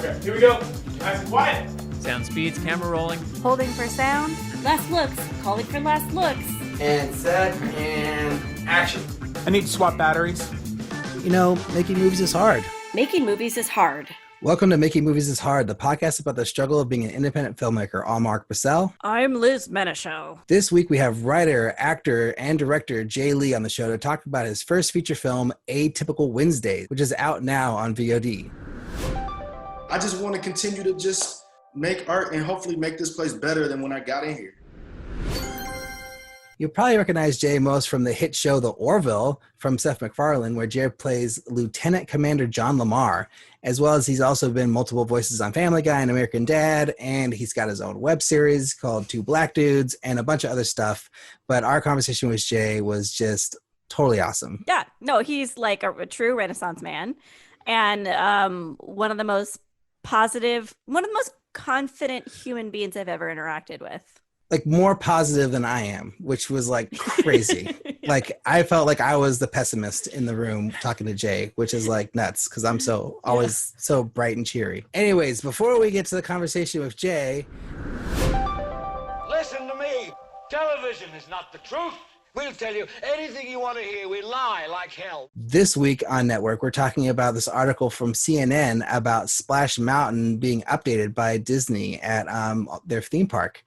Okay, here we go. Nice and quiet. Sound speeds, camera rolling. Holding for sound. Last looks. Calling for last looks. And set and action. I need to swap batteries. You know, making movies is hard. Making movies is hard. Welcome to Making Movies is Hard, the podcast about the struggle of being an independent filmmaker. I'm Mark Purcell. I'm Liz Meneshow. This week we have writer, actor, and director Jay Lee on the show to talk about his first feature film, Atypical Wednesdays, which is out now on VOD. I just want to continue to just make art and hopefully make this place better than when I got in here. You'll probably recognize Jay most from the hit show The Orville from Seth McFarland, where Jay plays Lieutenant Commander John Lamar, as well as he's also been multiple voices on Family Guy and American Dad, and he's got his own web series called Two Black Dudes and a bunch of other stuff. But our conversation with Jay was just totally awesome. Yeah, no, he's like a true Renaissance man, and one of the most confident human beings I've ever interacted with. Like more positive than I am, which was like crazy. Like I felt like I was the pessimist in the room talking to Jay, which is like nuts because I'm always so bright and cheery. Anyways, before we get to the conversation with Jay. Listen to me. Television is not the truth. We'll tell you anything you want to hear. We lie like hell. This week on Network, we're talking about this article from CNN about Splash Mountain being updated by Disney at their theme park.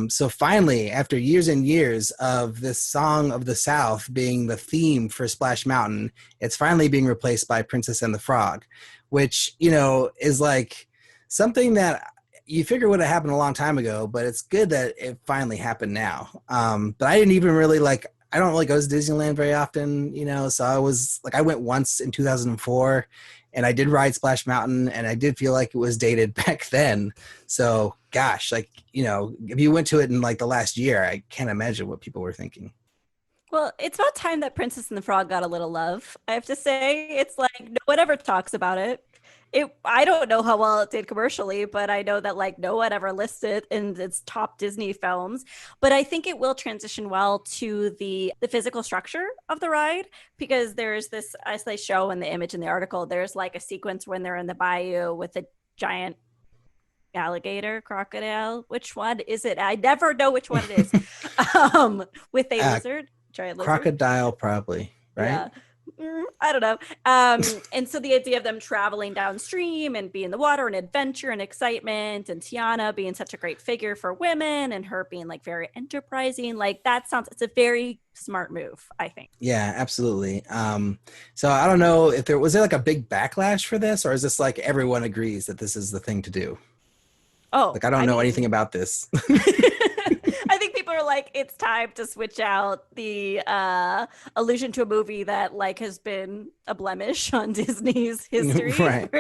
So finally, after years and years of this Song of the South being the theme for Splash Mountain, it's finally being replaced by Princess and the Frog, which, you know, is like something that you figure would have happened a long time ago, but it's good that it finally happened now. But I didn't even really I don't really go to Disneyland very often, you know, so I went once in 2004 and I did ride Splash Mountain and I did feel like it was dated back then. So gosh, you know, if you went to it in the last year, I can't imagine what people were thinking. Well, it's about time that Princess and the Frog got a little love. I have to say, it's like no one ever talks about it. I don't know how well it did commercially, but I know that no one ever listed in its top Disney films. But I think it will transition well to the physical structure of the ride, because there's this, as they show in the image in the article, there's a sequence when they're in the bayou with a giant alligator, crocodile. Which one is it? I never know which one it is. With a lizard, giant lizard. Crocodile, probably, right? Yeah. I don't know. And so the idea of them traveling downstream and being in the water and adventure and excitement, and Tiana being such a great figure for women and her being very enterprising, it's a very smart move, I think. Yeah, absolutely. So I don't know if was there a big backlash for this, or is this everyone agrees that this is the thing to do? Oh, I don't know anything about this. I think people are it's time to switch out the allusion to a movie that has been a blemish on Disney's history right.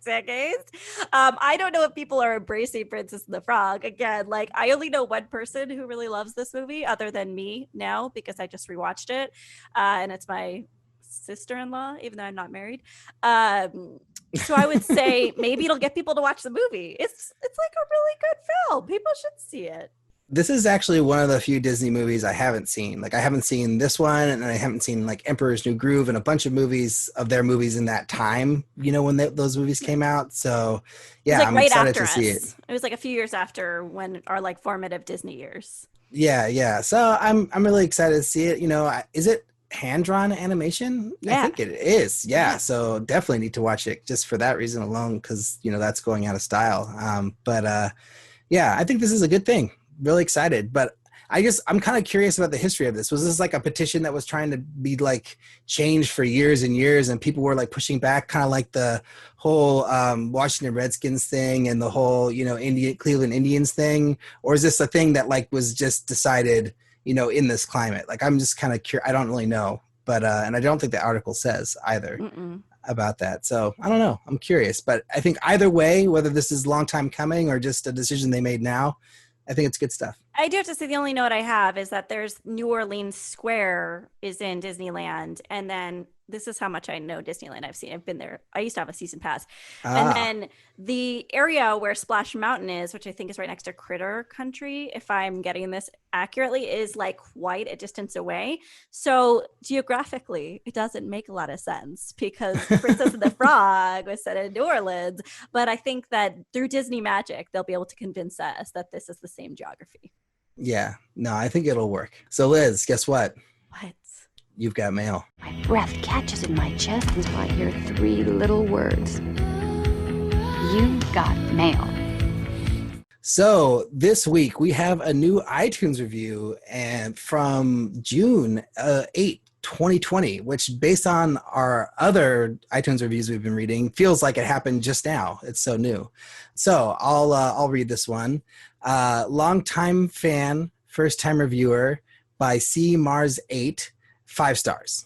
decades. I don't know if people are embracing Princess and the Frog. Again, I only know one person who really loves this movie other than me now, because I just rewatched it. And it's my sister-in-law, even though I'm not married. So I would say maybe it'll get people to watch the movie. It's a really good film. People should see it. This is actually one of the few Disney movies I haven't seen. I haven't seen this one, and I haven't seen Emperor's New Groove and a bunch of movies of their movies in that time, you know, when those movies came out. So yeah, I'm right excited after to us. see it. It was a few years after when our formative Disney years. Yeah. So I'm really excited to see it. You know, is it hand-drawn animation? Yeah. I think it is. Yeah. So definitely need to watch it just for that reason alone, because, you know, that's going out of style. Yeah, I think this is a good thing. Really excited, but I'm kind of curious about the history of this. Was this a petition that was trying to be changed for years and years, and people were pushing back, kind of the whole Washington Redskins thing and the whole, you know, Cleveland Indians thing? Or is this a thing that was just decided, you know, in this climate? I'm just kind of curious. I don't really know, but and I don't think the article says either about that. So I don't know. I'm curious, but I think either way, whether this is a long time coming or just a decision they made now, I think it's good stuff. I do have to say the only note I have is that there's New Orleans Square is in Disneyland, and then This is how much I know Disneyland. I've been there. I used to have a season pass. Ah. And then the area where Splash Mountain is, which I think is right next to Critter Country, if I'm getting this accurately, is like quite a distance away. So geographically, it doesn't make a lot of sense because Princess and the Frog was set in New Orleans. But I think that through Disney magic, they'll be able to convince us that this is the same geography. Yeah, no, I think it'll work. So Liz, guess what? What? You've got mail. My breath catches in my chest until I hear 3 little words. You got mail. So this week we have a new iTunes review and from June 8, 2020, which based on our other iTunes reviews we've been reading, feels like it happened just now. It's so new. So I'll read this one. Longtime fan, first time reviewer by C Mars 8, 5 stars.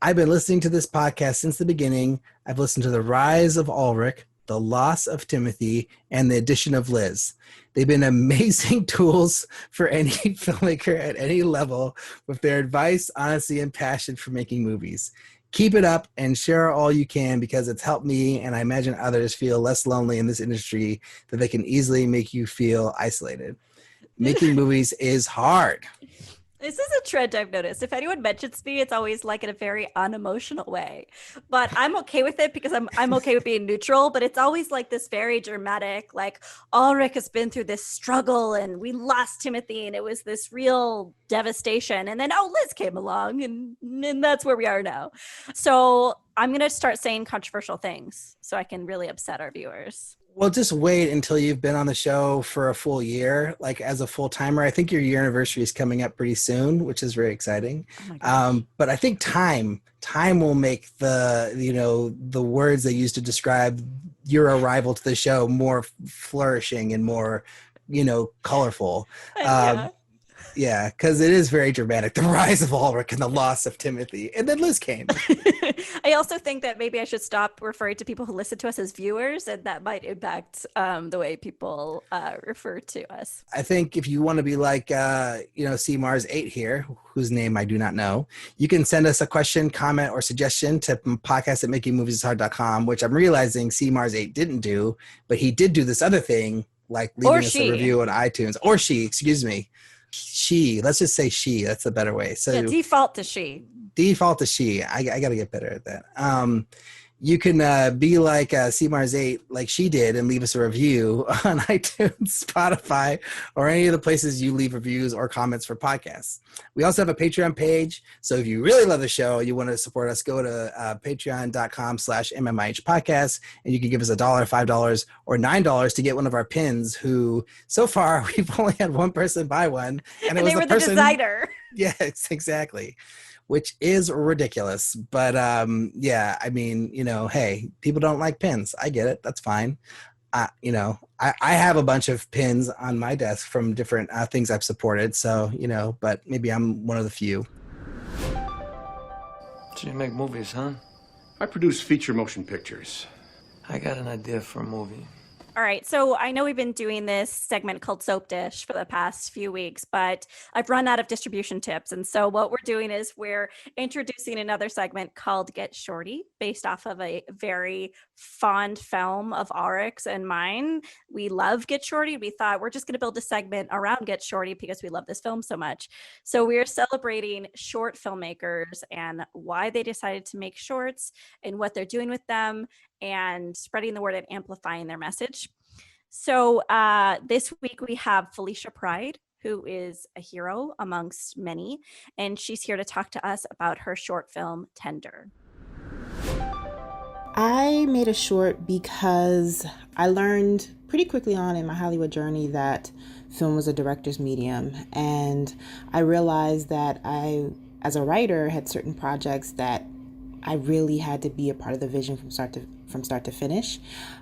I've been listening to this podcast since the beginning. I've listened to the rise of Alrik, the loss of Timothy, and the addition of Liz. They've been amazing tools for any filmmaker at any level with their advice, honesty, and passion for making movies. Keep it up and share all you can because it's helped me and I imagine others feel less lonely in this industry that they can easily make you feel isolated. Making movies is hard. This is a trend I've noticed. If anyone mentions me, it's always like in a very unemotional way. But I'm okay with it because I'm okay with being neutral. But it's always like this very dramatic, like Ulrich has been through this struggle and we lost Timothy and it was this real devastation. And then, Liz came along and that's where we are now. So I'm going to start saying controversial things so I can really upset our viewers. Well, just wait until you've been on the show for a full year, like as a full timer. I think your year anniversary is coming up pretty soon, which is very exciting. But I think time will make the words they use to describe your arrival to the show more flourishing and more, colorful. Yeah, because it is very dramatic. The rise of Ulrich and the loss of Timothy. And then Liz came. I also think that maybe I should stop referring to people who listen to us as viewers, and that might impact the way people refer to us. I think if you want to be like, C Mars 8 here, whose name I do not know, you can send us a question, comment, or suggestion to podcast@makingmoviesishard.com, which I'm realizing C Mars 8 didn't do, but he did do this other thing, like leaving us a review on iTunes. Or excuse me. Let's just say she. That's the better way. So default to she. Default to she. I got to get better at that. You can be like C Mars 8, like she did, and leave us a review on iTunes, Spotify, or any of the places you leave reviews or comments for podcasts. We also have a Patreon page. So if you really love the show, you want to support us, go to patreon.com/MMIH podcast, and you can give us $1, $5, or $9 to get one of our pins, who so far we've only had one person buy one. And they were the designer. Yes, exactly. Which is ridiculous. But hey, people don't like pins. I get it. That's fine. I have a bunch of pins on my desk from different things I've supported. So, but maybe I'm one of the few. So you make movies, huh? I produce feature motion pictures. I got an idea for a movie. All right, so I know we've been doing this segment called Soap Dish for the past few weeks, but I've run out of distribution tips. And so what we're doing is we're introducing another segment called Get Shorty, based off of a very fond film of Aurik's and mine. We love Get Shorty. We thought we're just going to build a segment around Get Shorty because we love this film so much. So we're celebrating short filmmakers and why they decided to make shorts and what they're doing with them, and spreading the word and amplifying their message. So this week we have Felicia Pride, who is a hero amongst many, and she's here to talk to us about her short film, Tender. I made a short because I learned pretty quickly on in my Hollywood journey that film was a director's medium, and I realized that I, as a writer, had certain projects that I really had to be a part of the vision from start to finish.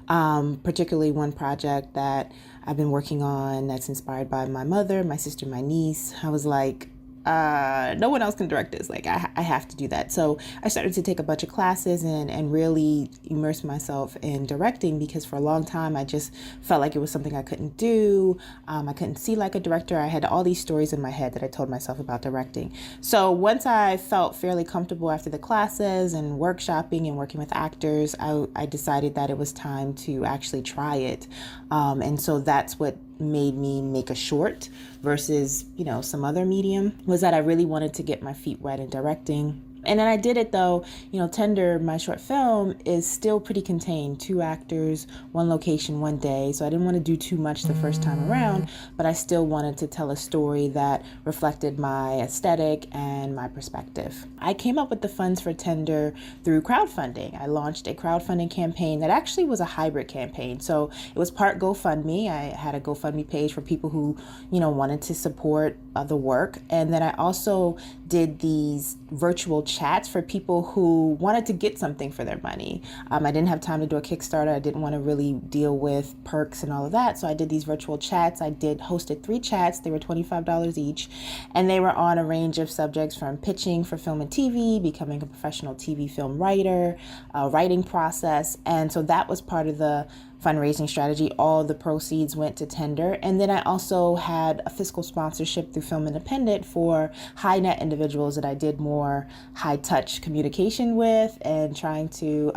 Particularly one project that I've been working on that's inspired by my mother, my sister, my niece. I was like, no one else can direct this. Like, I have to do that. So I started to take a bunch of classes and really immerse myself in directing, because for a long time I just felt like it was something I couldn't do. I couldn't see like a director. I had all these stories in my head that I told myself about directing. So once I felt fairly comfortable after the classes and workshopping and working with actors, I decided that it was time to actually try it. And so that's what made me make a short versus, some other medium, was that I really wanted to get my feet wet in directing. And then I did it though. Tender, my short film, is still pretty contained. 2 actors, 1 location, 1 day. So I didn't want to do too much the first time around, but I still wanted to tell a story that reflected my aesthetic and my perspective. I came up with the funds for Tender through crowdfunding. I launched a crowdfunding campaign that actually was a hybrid campaign. So it was part GoFundMe. I had a GoFundMe page for people who, wanted to support the work. And then I also did these virtual chats for people who wanted to get something for their money. I didn't have time to do a Kickstarter. I didn't want to really deal with perks and all of that. So I did these virtual chats. I hosted 3 chats. They were $25 each. And they were on a range of subjects from pitching for film and TV, becoming a professional TV film writer, writing process. And so that was part of the fundraising strategy. All the proceeds went to Tender. And then I also had a fiscal sponsorship through Film Independent for high net individuals that I did more high touch communication with and trying to,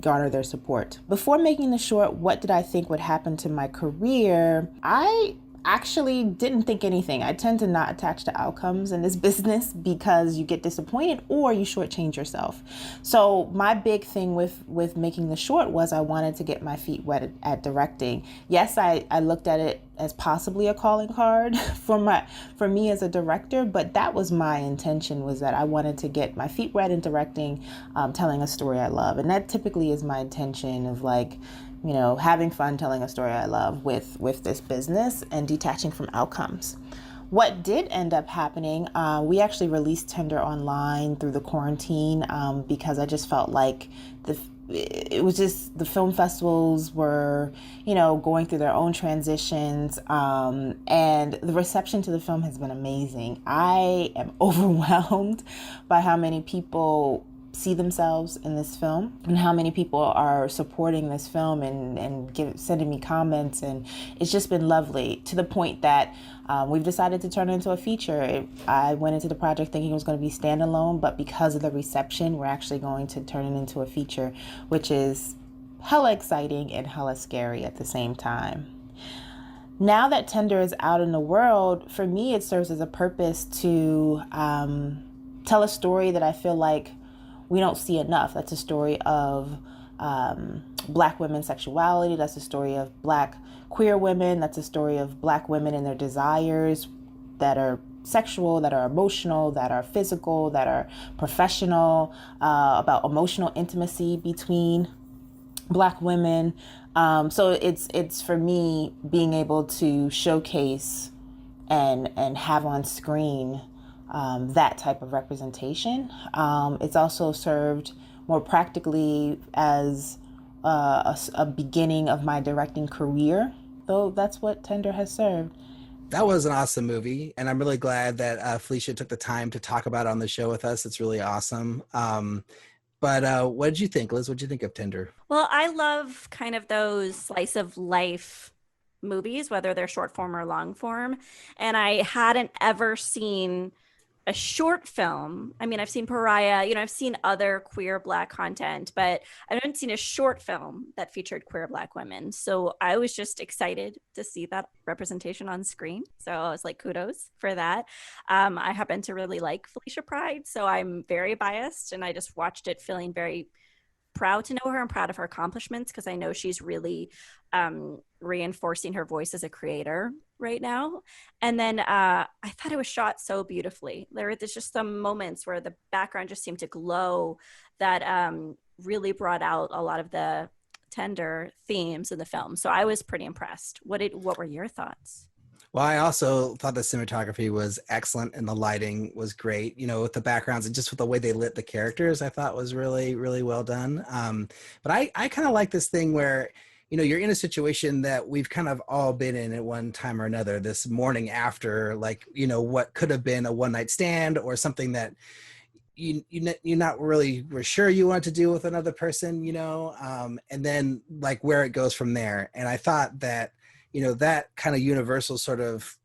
garner their support. Before making the short, what did I think would happen to my career? I actually didn't think anything. I tend to not attach to outcomes in this business because you get disappointed or you shortchange yourself. So my big thing with making the short was I wanted to get my feet wet at directing. Yes, I looked at it as possibly a calling card for me as a director, but that was my intention, was that I wanted to get my feet wet in directing, telling a story I love. And that typically is my intention of having fun telling a story I love with this business and detaching from outcomes. What did end up happening, we actually released Tender online through the quarantine because I just felt like it was just the film festivals were, going through their own transitions, and the reception to the film has been amazing. I am overwhelmed by how many people see themselves in this film and how many people are supporting this film and sending me comments, and it's just been lovely, to the point that we've decided to turn it into a feature. I went into the project thinking it was going to be standalone, but because of the reception, we're actually going to turn it into a feature, which is hella exciting and hella scary at the same time. Now that Tender is out in the world, for me it serves as a purpose to tell a story that I feel like we don't see enough. That's a story of Black women's sexuality. That's a story of Black queer women. That's a story of Black women and their desires that are sexual, that are emotional, that are physical, that are professional, about emotional intimacy between Black women. So it's for me being able to showcase and have on screen that type of representation. It's also served more practically as a beginning of my directing career, though that's what Tender has served. That was an awesome movie, and I'm really glad that Felicia took the time to talk about it on the show with us. It's really awesome. But what did you think, Liz? What did you think of Tender? Well, I love kind of those slice of life movies, whether they're short form or long form. And I hadn't ever seen a short film. I mean, I've seen Pariah, I've seen other queer Black content, but I haven't seen a short film that featured queer Black women. So I was just excited to see that representation on screen. So I was like, kudos for that. I happen to really like Felicia Pride, so I'm very biased, and I just watched it feeling very proud to know her and proud of her accomplishments, because I know she's really reinforcing her voice as a creator right now. And then I thought it was shot so beautifully. There's just some moments where the background just seemed to glow that really brought out a lot of the Tender themes in the film. So I was pretty impressed. What were your thoughts? Well, I also thought the cinematography was excellent and the lighting was great, with the backgrounds and just with the way they lit the characters, I thought was really, really well done. But I kind of like this thing where, you're in a situation that we've kind of all been in at one time or another, this morning after, like, what could have been a one night stand or something that you're not really were sure you want to do with another person, and then like where it goes from there. And I thought that, that kind of universal sort of,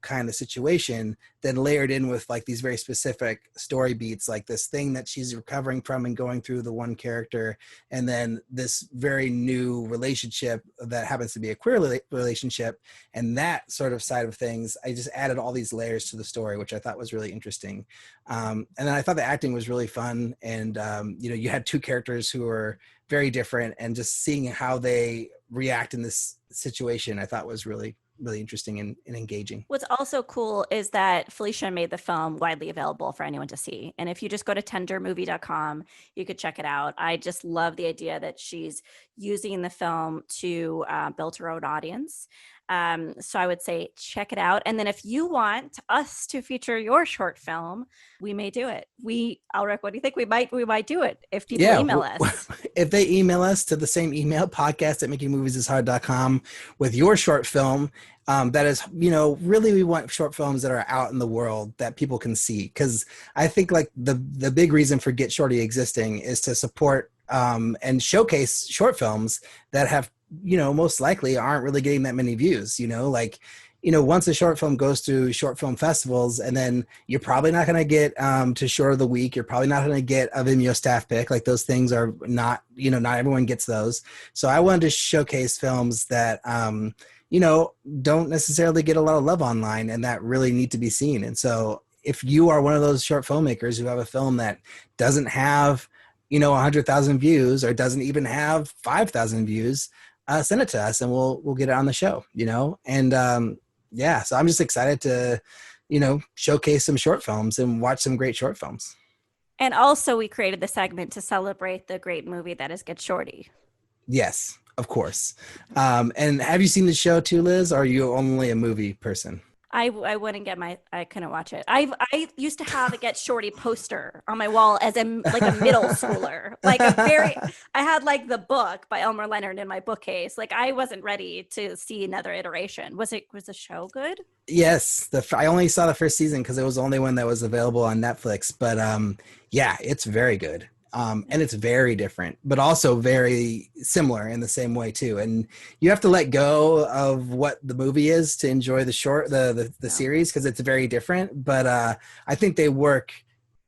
kind of situation then layered in with like these very specific story beats, like this thing that she's recovering from and going through the one character, and then this very new relationship that happens to be a queer relationship, and that sort of side of things. I just added all these layers to the story, which I thought was really interesting. And then I thought the acting was really fun, and you had two characters who were very different, and just seeing how they react in this situation I thought was really interesting and engaging. What's also cool is that Felicia made the film widely available for anyone to see. And if you just go to tendermovie.com, you could check it out. I just love the idea that she's using the film to build her own audience. So I would say check it out. And then if you want us to feature your short film, we may do it. Alrik, what do you think? We might do it if people email us. If they email us to the same email, podcast@makingmoviesishard.com, with your short film, that is, really we want short films that are out in the world that people can see. Because I think like the big reason for Get Shorty existing is to support and showcase short films that have, most likely aren't really getting that many views, once a short film goes through short film festivals, and then you're probably not going to get to Short of the Week. You're probably not going to get a Vimeo staff pick. Like those things are not, not everyone gets those. So I wanted to showcase films that, don't necessarily get a lot of love online and that really need to be seen. And so if you are one of those short filmmakers who have a film that doesn't have, 100,000 views or doesn't even have 5,000 views, send it to us and we'll get it on the show, and so I'm just excited to, showcase some short films and watch some great short films. And also we created the segment to celebrate the great movie that is Get Shorty. Yes, of course. And have you seen the show too, Liz? Or are you only a movie person? I couldn't watch it. I used to have a Get Shorty poster on my wall as a middle schooler. I had like the book by Elmer Leonard in my bookcase. Like I wasn't ready to see another iteration. Was the show good? Yes. I only saw the first season because it was the only one that was available on Netflix. But it's very good. And it's very different, but also very similar in the same way too. And you have to let go of what the movie is to enjoy the series, because it's very different. But I think they work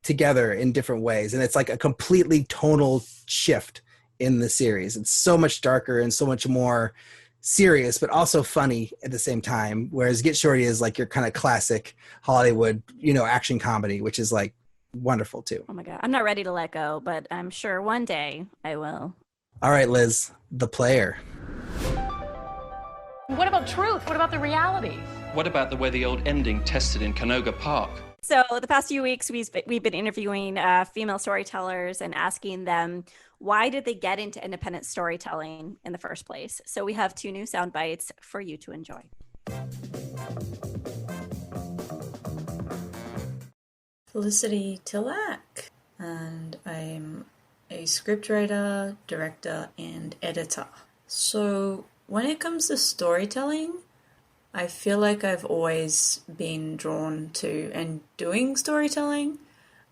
together in different ways, and it's like a completely tonal shift in the series. It's so much darker and so much more serious, but also funny at the same time. Whereas Get Shorty is like your kind of classic Hollywood, action comedy, which is like wonderful too. Oh my God. I'm not ready to let go, but I'm sure one day I will. All right, Liz, The Player. What about truth? What about the reality? What about the way the old ending tested in Canoga Park? So the past few weeks, we've been interviewing female storytellers and asking them, why did they get into independent storytelling in the first place? So we have 2 new sound bites for you to enjoy. Felicity Tillack, and I'm a scriptwriter, director, and editor. So when it comes to storytelling, I feel like I've always been drawn to and doing storytelling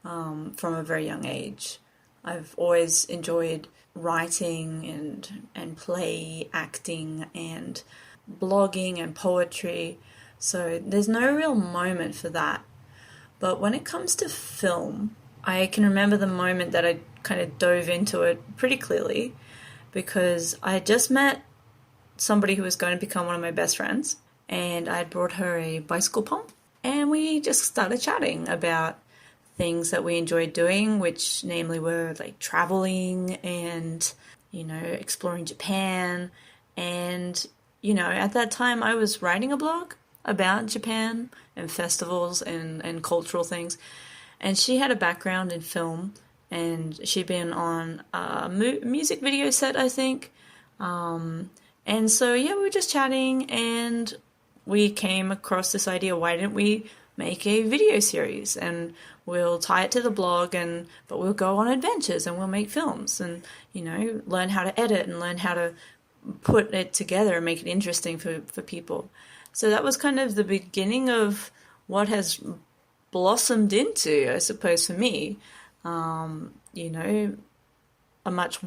from a very young age. I've always enjoyed writing and play, acting, and blogging and poetry. So there's no real moment for that. But when it comes to film, I can remember the moment that I kind of dove into it pretty clearly, because I had just met somebody who was going to become one of my best friends, and I had brought her a bicycle pump, and we just started chatting about things that we enjoyed doing, which namely were like traveling and, exploring Japan. And, at that time I was writing a blog about Japan and festivals and cultural things. And she had a background in film, and she'd been on a music video set, I think. And so, we were just chatting, and we came across this idea, why didn't we make a video series? And we'll tie it to the blog, but we'll go on adventures and we'll make films and, learn how to edit and learn how to put it together and make it interesting for people. So that was kind of the beginning of what has blossomed into, I suppose, for me, you know, a much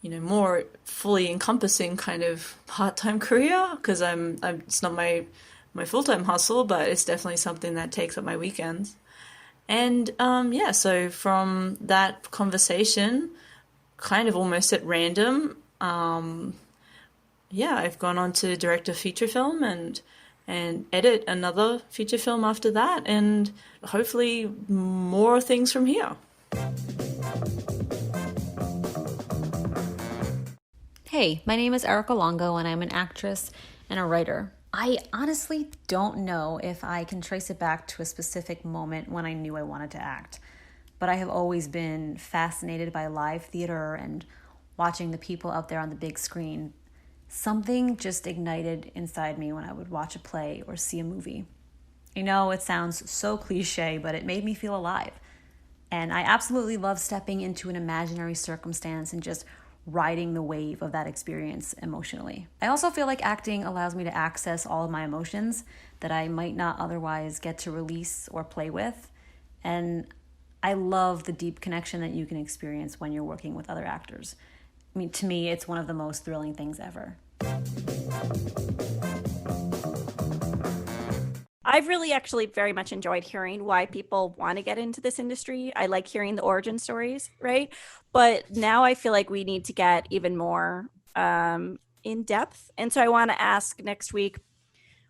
more fully encompassing kind of part-time career, because it's not my full-time hustle, but it's definitely something that takes up my weekends. And so from that conversation, kind of almost at random, I've gone on to direct a feature film and edit another feature film after that, and hopefully more things from here. Hey, my name is Erika Longo, and I'm an actress and a writer. I honestly don't know if I can trace it back to a specific moment when I knew I wanted to act, but I have always been fascinated by live theater and watching the people out there on the big screen. Something just ignited inside me when I would watch a play or see a movie. I know it sounds so cliche, but it made me feel alive. And I absolutely love stepping into an imaginary circumstance and just riding the wave of that experience emotionally. I also feel like acting allows me to access all of my emotions that I might not otherwise get to release or play with. And I love the deep connection that you can experience when you're working with other actors. I mean, to me, it's one of the most thrilling things ever. I've really actually very much enjoyed hearing why people want to get into this industry. I like hearing the origin stories, right? But now I feel like we need to get even more in depth. And so I want to ask next week,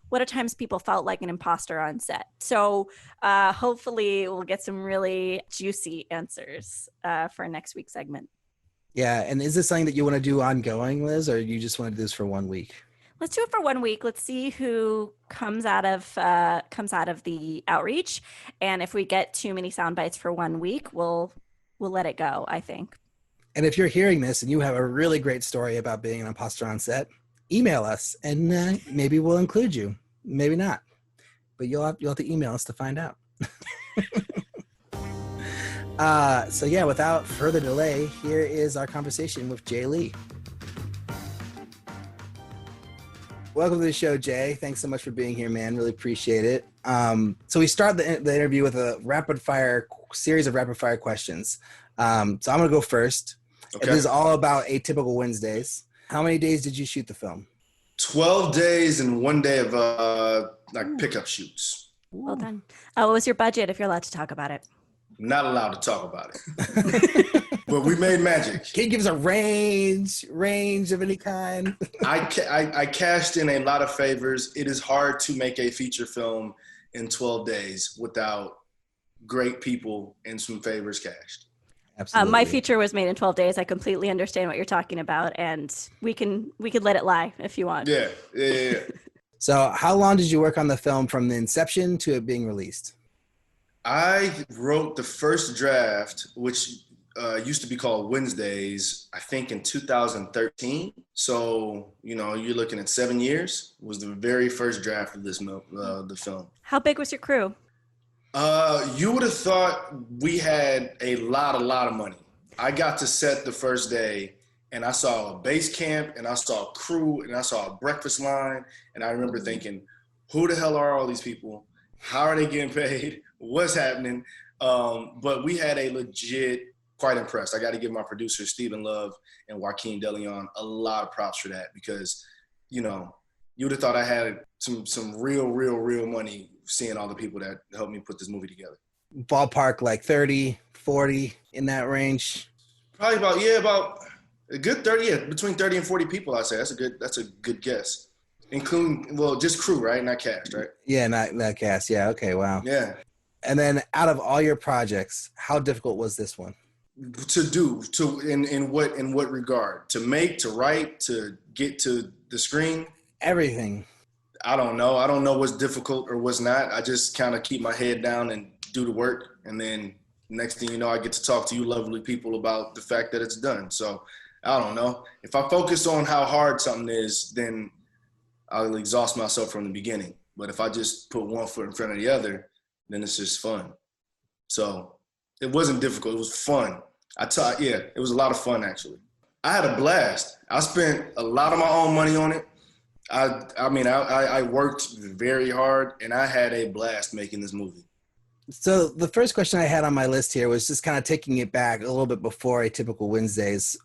what are times people felt like an imposter on set? So hopefully we'll get some really juicy answers for next week's segment. Yeah, and is this something that you want to do ongoing, Liz, or you just want to do this for 1 week? Let's do it for 1 week. Let's see who comes out of the outreach, and if we get too many sound bites for 1 week, we'll let it go, I think. And if you're hearing this and you have a really great story about being an imposter on set, email us, and maybe we'll include you. Maybe not, but you'll have to email us to find out. Without further delay, here is our conversation with Jay Lee. Welcome to the show, Jay. Thanks so much for being here, man. Really appreciate it. So we start the interview with a series of rapid fire questions. So I'm going to go first. Okay. This is all about Atypical Wednesdays. How many days did you shoot the film? 12 days and 1 day of pickup shoots. Well done. What was your budget, if you're allowed to talk about it? Not allowed to talk about it. But we made magic. Can you give us a range of any kind? I cashed in a lot of favors. It is hard to make a feature film in 12 days without great people and some favors cashed. Absolutely. My feature was made in 12 days. I completely understand what you're talking about, and we could let it lie if you want. Yeah. So how long did you work on the film from the inception to it being released? I wrote the first draft, which used to be called Wednesdays, I think in 2013. So, you're looking at 7 years. Was the very first draft of the film. How big was your crew? You would have thought we had a lot of money. I got to set the first day, and I saw a base camp, and I saw a crew, and I saw a breakfast line, and I remember thinking, who the hell are all these people? How are they getting paid? What's happening? But we had a legit, quite impressed. I got to give my producers, Stephen Love and Joaquin DeLeon, a lot of props for that, because, you would have thought I had some real money seeing all the people that helped me put this movie together. Ballpark, like 30, 40 in that range? Probably about a good 30, between 30 and 40 people, I'd say. That's a good guess. Including, just crew, right? Not cast, right? Yeah, not cast. Yeah, okay, wow. Yeah. And then out of all your projects, how difficult was this one? In what regard? To make, to write, to get to the screen? Everything. I don't know. I don't know what's difficult or what's not. I just kind of keep my head down and do the work. And then next thing you know, I get to talk to you lovely people about the fact that it's done. So I don't know. If I focus on how hard something is, then I'll exhaust myself from the beginning. But if I just put one foot in front of the other, then it's just fun. So it wasn't difficult. It was fun. It was a lot of fun, actually. I had a blast. I spent a lot of my own money on it. I worked very hard, and I had a blast making this movie. So the first question I had on my list here was just kind of taking it back a little bit before Atypical Wednesdays,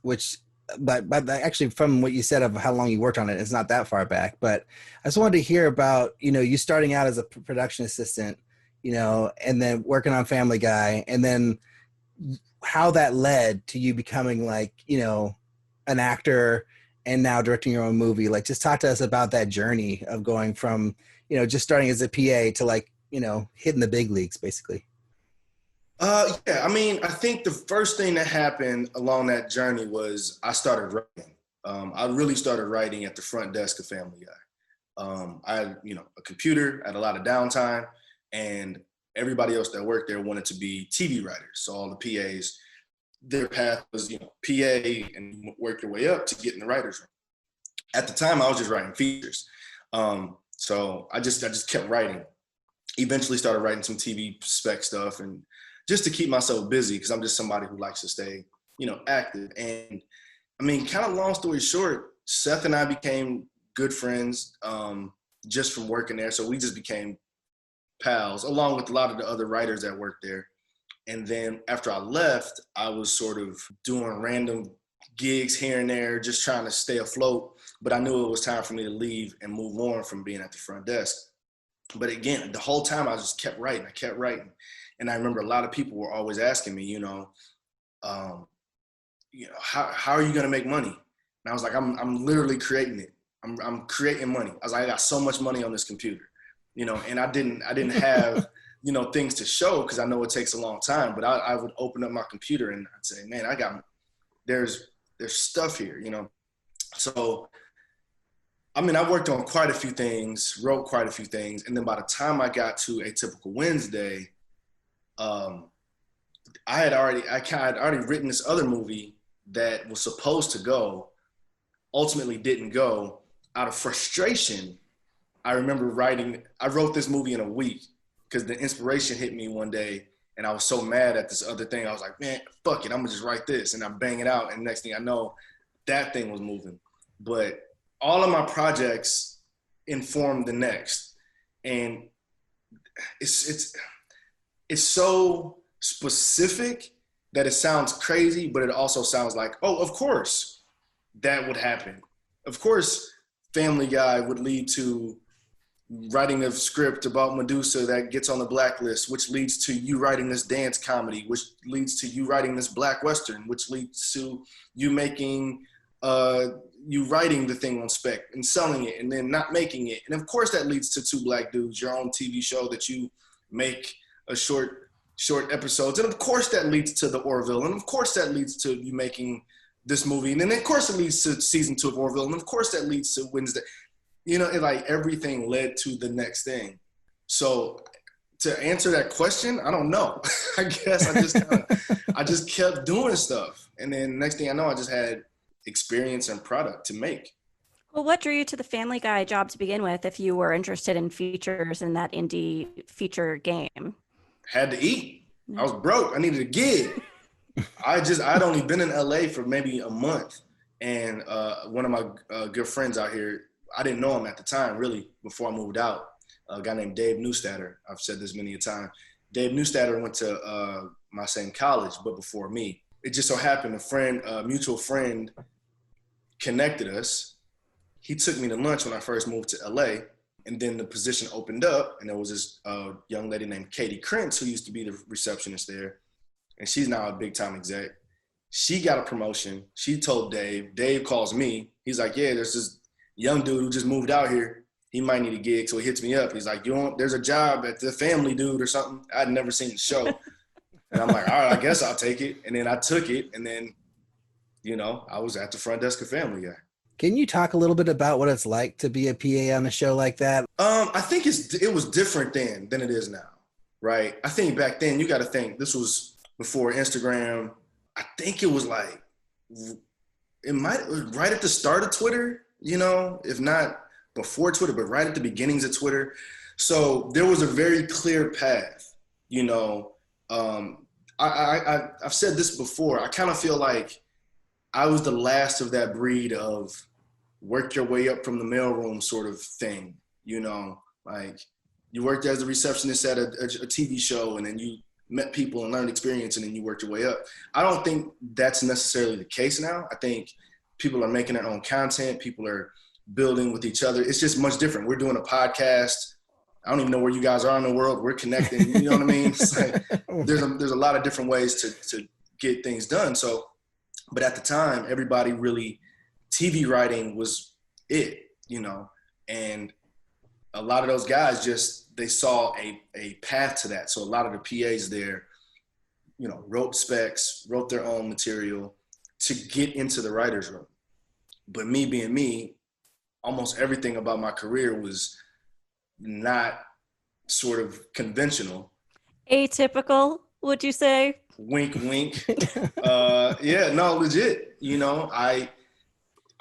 but actually from what you said of how long you worked on it, it's not that far back. But I just wanted to hear about, you starting out as a production assistant, and then working on Family Guy, and then how that led to you becoming an actor and now directing your own movie. Like, just talk to us about that journey of going from, just starting as a PA to hitting the big leagues, basically. Yeah, I think the first thing that happened along that journey was I started writing. I really started writing at the front desk of Family Guy. I had, a computer, I had a lot of downtime, and everybody else that worked there wanted to be TV writers. So all the PAs, their path was, PA, and work your way up to get in the writer's room. At the time, I was just writing features. So I just kept writing. Eventually started writing some TV spec stuff, and just to keep myself busy, because I'm just somebody who likes to stay, active. And kind of long story short, Seth and I became good friends just from working there. So we just became pals, along with a lot of the other writers that worked there. And then after I left, I was sort of doing random gigs here and there, just trying to stay afloat. But I knew it was time for me to leave and move on from being at the front desk. But again, the whole time I just kept writing. And I remember a lot of people were always asking me, how are you going to make money? And I was like, I'm literally creating it. I'm creating money. I was like, I got so much money on this computer, and I didn't have, things to show, because I know it takes a long time. But I would open up my computer and I'd say, man, there's stuff here, So, I worked on quite a few things, wrote quite a few things. And then by the time I got to Atypical Wednesday, I had already written this other movie that was supposed to go, ultimately didn't go. Out of frustration, I remember I wrote this movie in a week, because the inspiration hit me one day, and I was so mad at this other thing. I was like, man, fuck it, I'm gonna just write this. And I bang it out, and next thing I know, that thing was moving. But all of my projects informed the next. And it's so specific that it sounds crazy, but it also sounds like, oh, of course that would happen. Of course, Family Guy would lead to writing a script about Medusa that gets on the blacklist, which leads to you writing this dance comedy, which leads to you writing this black Western, which leads to you making, you writing the thing on spec and selling it and then not making it. And of course that leads to Two Black Dudes, your own TV show that you make a short episodes. And of course that leads to the Orville. And of course that leads to you making this movie. And then of course it leads to season 2 of Orville. And of course that leads to Wednesday. Everything led to the next thing. So to answer that question, I don't know. I guess I just kept doing stuff. And then next thing I know, I just had experience and product to make. Well, what drew you to the Family Guy job to begin with, if you were interested in features in that indie feature game? Had to eat. I was broke. I needed a gig. I'd only been in LA for maybe a month. And one of my good friends out here, I didn't know him at the time, really, before I moved out. A guy named Dave Newstatter. I've said this many a time. Dave Newstatter went to my same college, but before me. It just so happened a mutual friend connected us. He took me to lunch when I first moved to LA, and then the position opened up, and there was this young lady named Katie Krentz, who used to be the receptionist there, and she's now a big-time exec. She got a promotion. She told Dave. Dave calls me. He's like, yeah, there's this young dude who just moved out here. He might need a gig, so he hits me up. He's like, there's a job at the Family Dude or something. I'd never seen the show. And I'm like, all right, I guess I'll take it. And then I took it, and then, I was at the front desk of Family Guy. Can you talk a little bit about what it's like to be a PA on a show like that? I think it was different then than it is now, right? I think back then, you got to think, this was before Instagram. I think it was right at the start of Twitter, if not before Twitter, but right at the beginnings of Twitter. So there was a very clear path, I've said this before. I kind of feel like I was the last of that breed of work your way up from the mailroom sort of thing, you know, like you worked as a receptionist at a TV show and then you met people and learned experience and then you worked your way up. I don't think that's necessarily the case now. I think people are making their own content. People are building with each other. It's just much different. We're doing a podcast. I don't even know where you guys are in the world. We're connecting. You know what I mean? It's like, there's a lot of different ways to get things done. So, but at the time, everybody really, TV writing was it, you know, and a lot of those guys they saw a path to that. So a lot of the PAs there, you know, wrote specs, wrote their own material to get into the writer's room. But me being me, almost everything about my career was not sort of conventional. Atypical, would you say? Wink, wink. Yeah, no, legit. You know, I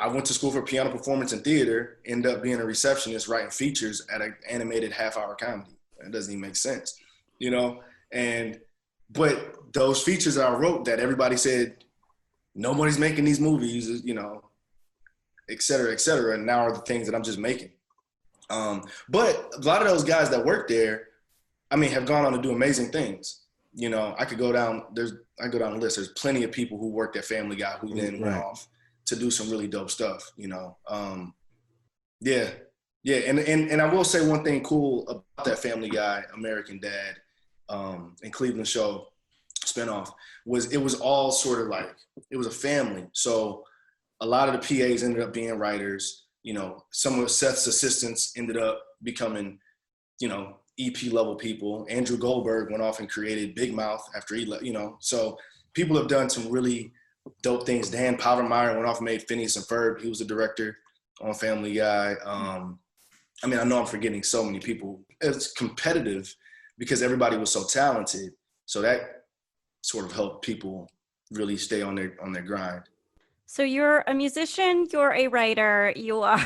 went to school for piano performance and theater, ended up being a receptionist writing features at an animated half-hour comedy. That doesn't even make sense, you know? But those features that I wrote that everybody said, nobody's making these movies, you know, et cetera, and now are the things that I'm just making. But a lot of those guys that work there, I mean, have gone on to do amazing things. You know, I go down the list. There's plenty of people who worked at Family Guy who then went off to do some really dope stuff, you know? Yeah. And I will say one thing cool about that Family Guy, American Dad, and Cleveland Show spinoff was it was all sort of like, it was a family. So a lot of the PAs ended up being writers. You know, some of Seth's assistants ended up becoming, you know, EP level people. Andrew Goldberg went off and created Big Mouth after he left, you know. So people have done some really dope things. Dan Povermeyer went off and made Phineas and Ferb. He was the director on Family Guy. I mean, I know I'm forgetting so many people. It's competitive because everybody was so talented. So that sort of helped people really stay on their grind. So you're a musician, you're a writer, you are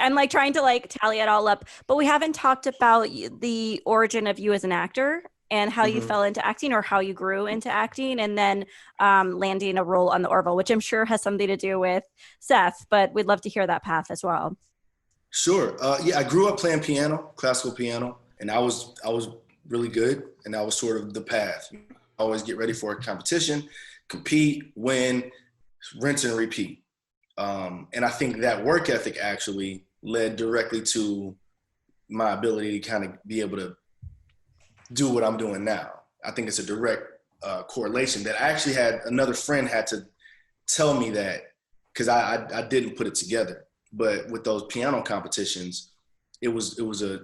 I'm like trying to like tally it all up, but we haven't talked about the origin of you as an actor and how you fell into acting or how you grew into acting and then landing a role on the Orville, which I'm sure has something to do with Seth, but we'd love to hear that path as well. Sure. Yeah, I grew up playing piano, classical piano, and I was really good, and that was sort of the path. Always get ready for a competition, compete, win, rinse and repeat. And I think that work ethic actually led directly to my ability to kind of be able to do what I'm doing now. I think it's a direct correlation that I actually had another friend had to tell me that because I didn't put it together. But with those piano competitions, it was a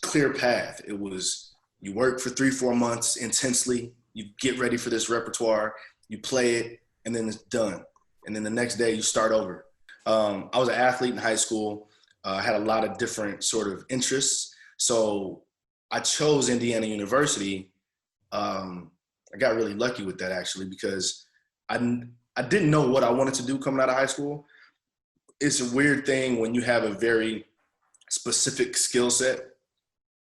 clear path. It was you work for 3-4 months intensely, you get ready for this repertoire, you play it, and then it's done. And then the next day you start over. I was an athlete in high school. I had a lot of different sort of interests. So I chose Indiana University. I got really lucky with that actually because I didn't know what I wanted to do coming out of high school. It's a weird thing when you have a very specific skill set,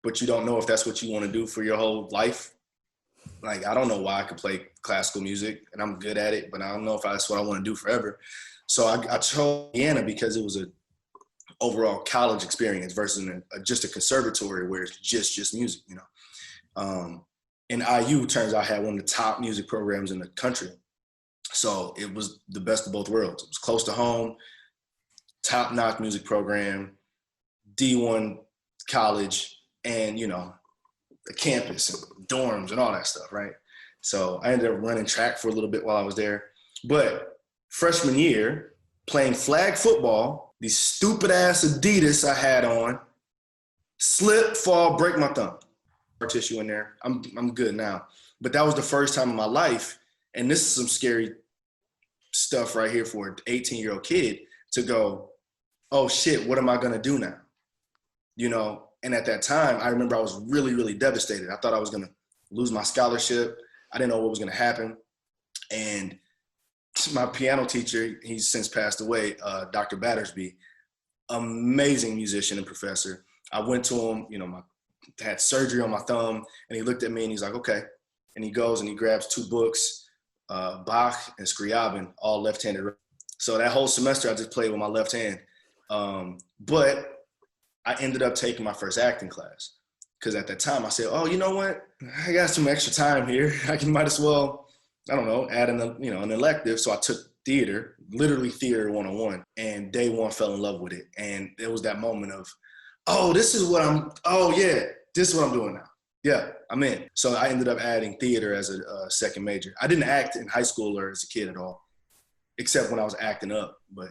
but you don't know if that's what you want to do for your whole life. Like, I don't know why I could play classical music and I'm good at it, but I don't know if that's what I want to do forever. So I chose Indiana because it was an overall college experience versus just a conservatory where it's just music, you know. And IU turns out had one of the top music programs in the country. So it was the best of both worlds. It was close to home, top-notch music program, D1 college, and, you know, the campus and dorms and all that stuff, right? So I ended up running track for a little bit while I was there. But freshman year, playing flag football, these stupid-ass Adidas I had on, slip, fall, break my thumb. Tissue in there. I'm good now. But that was the first time in my life, and this is some scary stuff right here for an 18-year-old kid to go, oh shit, what am I gonna do now? You know, and at that time, I remember I was really, really devastated. I thought I was gonna lose my scholarship. I didn't know what was gonna happen. And my piano teacher, he's since passed away, Dr. Battersby, amazing musician and professor. I went to him, you know, I had surgery on my thumb, and he looked at me and he's like, okay. And he goes and he grabs 2 books, Bach and Scriabin, all left-handed. So that whole semester I just played with my left hand. But I ended up taking my first acting class because at that time I said, oh, you know what? I got some extra time here. Might as well, I don't know, add an elective. So I took theater, literally theater 101, and day one fell in love with it. And it was that moment of, this is what I'm doing now. Yeah, I'm in. So I ended up adding theater as a second major. I didn't act in high school or as a kid at all, except when I was acting up. But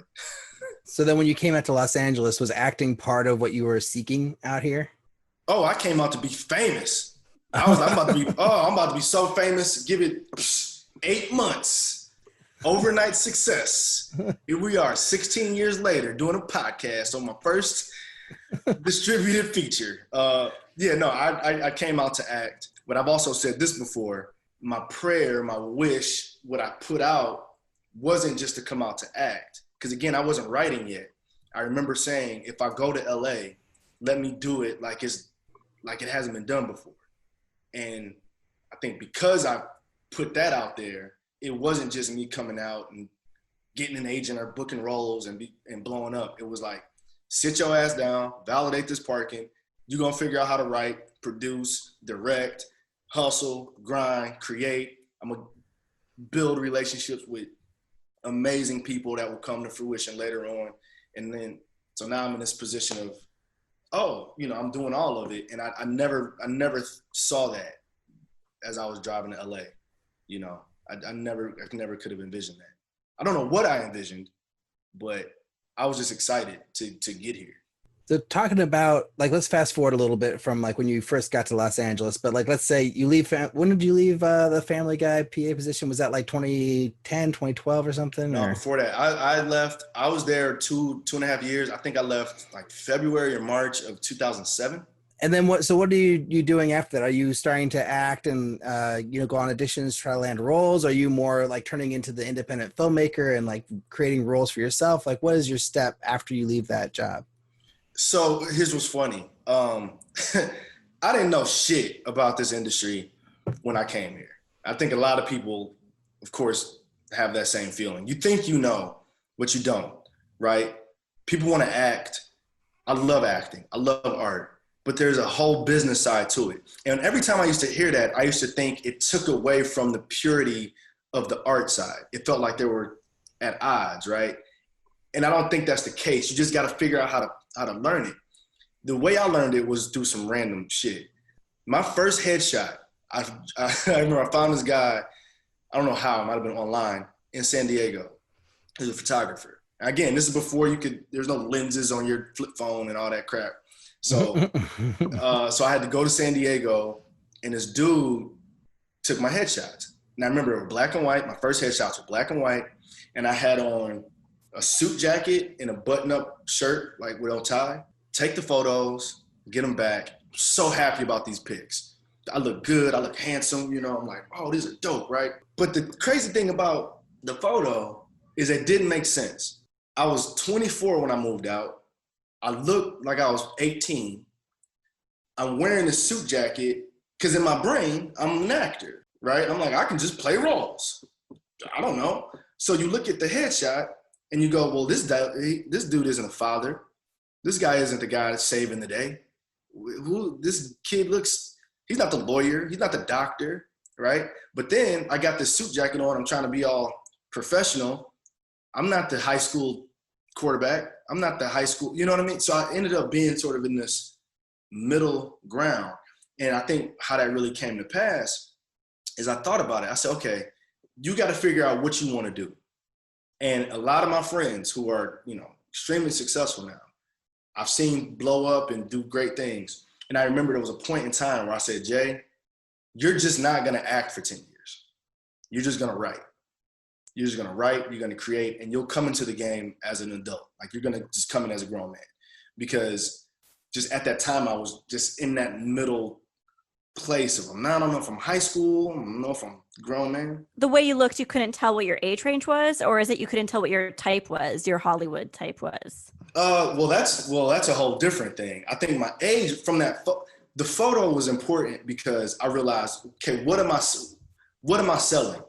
so then when you came out to Los Angeles, was acting part of what you were seeking out here? Oh, I came out to be famous. I'm about to be so famous. Give it 8 months. Overnight success. Here we are 16 years later doing a podcast on my first distributed feature. I came out to act, but I've also said this before. My prayer, my wish, what I put out wasn't just to come out to act. Because again, I wasn't writing yet. I remember saying, if I go to LA, let me do it like it hasn't been done before. And I think because I put that out there, it wasn't just me coming out and getting an agent or booking roles and blowing up. It was like, sit your ass down, validate this parking. You're going to figure out how to write, produce, direct, hustle, grind, create. I'm going to build relationships with amazing people that will come to fruition later on. And then, so now I'm in this position of, I'm doing all of it. And I never saw that as I was driving to LA. I never could have envisioned that. I don't know what I envisioned, but I was just excited to get here. So talking about, let's fast forward a little bit from when you first got to Los Angeles, but let's say you leave, when did you leave the Family Guy PA position? Was that 2010, 2012 or something? No, before that. I left, I was there two and a half years. I think I left February or March of 2007. And then what are you doing after that? Are you starting to act and, go on auditions, try to land roles? Are you more turning into the independent filmmaker and creating roles for yourself? What is your step after you leave that job? So here's what's funny. I didn't know shit about this industry when I came here. I think a lot of people, of course, have that same feeling. You think you know, but you don't, right? People want to act. I love acting. I love art. But there's a whole business side to it. And every time I used to hear that, I used to think it took away from the purity of the art side. It felt like they were at odds, right? And I don't think that's the case. You just got to figure out how to learn it. The way I learned it was through some random shit. My first headshot, I remember I found this guy, I don't know how, it might have been online, in San Diego. He was a photographer. Again, this is before there's no lenses on your flip phone and all that crap. So so I had to go to San Diego, and this dude took my headshots. And I remember it was black and white. My first headshots were black and white, and I had on a suit jacket and a button-up shirt, with no tie. Take the photos, get them back. I'm so happy about these pics. I look good. I look handsome. I'm like, oh, these are dope, right? But the crazy thing about the photo is it didn't make sense. I was 24 when I moved out. I looked like I was 18. I'm wearing a suit jacket because in my brain, I'm an actor, right? I'm like, I can just play roles. I don't know. So you look at the headshot and you go, well, this dude isn't a father. This guy isn't the guy that's saving the day. This kid looks, he's not the lawyer. He's not the doctor, right? But then I got this suit jacket on. I'm trying to be all professional. I'm not the high school quarterback. I'm not the high school, you know what I mean? So I ended up being sort of in this middle ground. And I think how that really came to pass is I thought about it. I said, okay, you got to figure out what you want to do. And a lot of my friends who are, extremely successful now, I've seen blow up and do great things. And I remember there was a point in time where I said, Jay, you're just not going to act for 10 years. You're just going to write. You're just going to write, you're going to create, and you'll come into the game as an adult. You're going to just come in as a grown man. Because just at that time, I was just in that middle place of, I don't know if I'm high school, I don't know if I'm grown man. The way you looked, you couldn't tell what your age range was, or is it you couldn't tell what your type was, your Hollywood type was? Well, that's a whole different thing. I think my age from that, the photo was important because I realized, okay, what am I selling?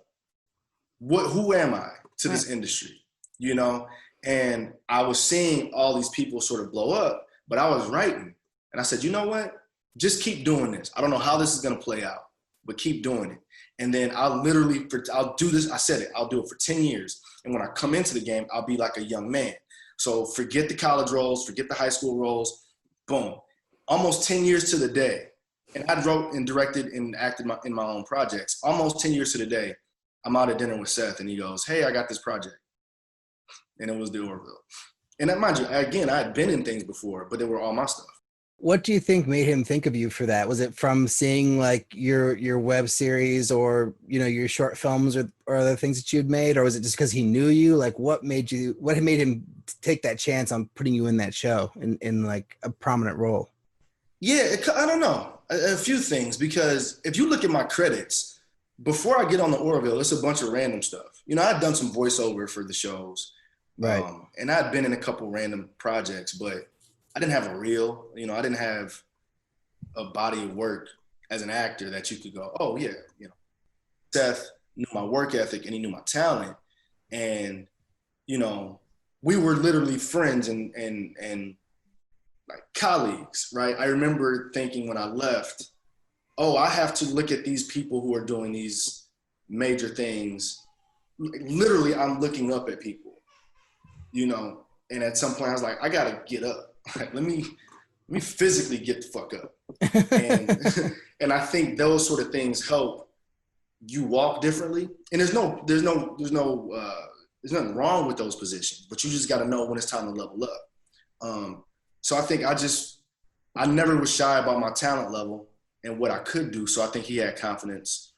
who am I to this industry, you know? And I was seeing all these people sort of blow up, but I was writing. And I said, you know what? Just keep doing this. I don't know how this is going to play out, but keep doing it. And then I'll do this. I said it, I'll do it for 10 years. And when I come into the game, I'll be like a young man. So forget the college roles, forget the high school roles, boom. Almost 10 years to the day. And I wrote and directed and acted in my own projects. Almost 10 years to the day, I'm out at dinner with Seth and he goes, hey, I got this project. And it was the Orville. And that, mind you, again, I had been in things before, but they were all my stuff. What do you think made him think of you for that? Was it from seeing like your web series or, you know, your short films or other things that you'd made? Or was it just because he knew you? Like what made him take that chance on putting you in that show in like a prominent role? Yeah, I don't know. A few things, because if you look at my credits, before I get on the Orville, it's a bunch of random stuff. You know, I'd done some voiceover for the shows. Right. And I'd been in a couple random projects, but I didn't have a reel. You know, I didn't have a body of work as an actor that you could go, oh yeah, you know, Seth knew my work ethic and he knew my talent. And, you know, we were literally friends and like colleagues, right? I remember thinking when I left, oh, I have to look at these people who are doing these major things. Literally, I'm looking up at people, you know, and at some point I was like, I gotta get up. Like, let me physically get the fuck up. And I think those sort of things help you walk differently. And there's nothing wrong with those positions, but you just got to know when it's time to level up. So I think I never was shy about my talent level and what I could do. So I think he had confidence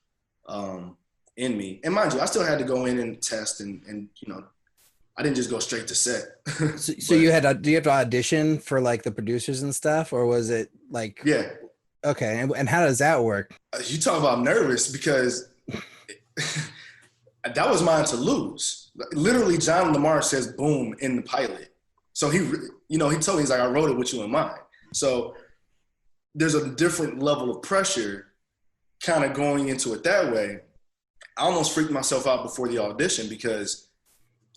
in me. And mind you, I still had to go in and test and you know, I didn't just go straight to set. So do you have to audition for like the producers and stuff, or was it like? Yeah. Okay, and how does that work? You talk about nervous, because that was mine to lose. Literally, John Lamar says "boom" in the pilot. So he told me, he's like, I wrote it with you in mind. So there's a different level of pressure kind of going into it that way. I almost freaked myself out before the audition, because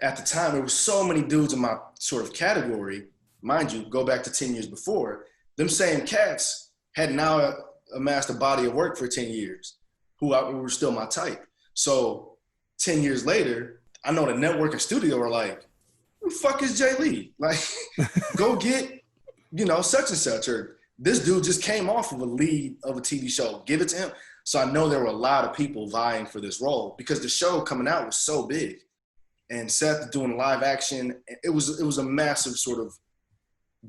at the time, there were so many dudes in my sort of category. Mind you, go back to 10 years before, them same cats had now amassed a body of work for 10 years who were still my type. So 10 years later, I know the network and studio are like, who the fuck is Jay Lee? Like, go get, you know, such and such, or this dude just came off of a lead of a TV show, give it to him. So I know there were a lot of people vying for this role, because the show coming out was so big. And Seth doing live action, it was a massive sort of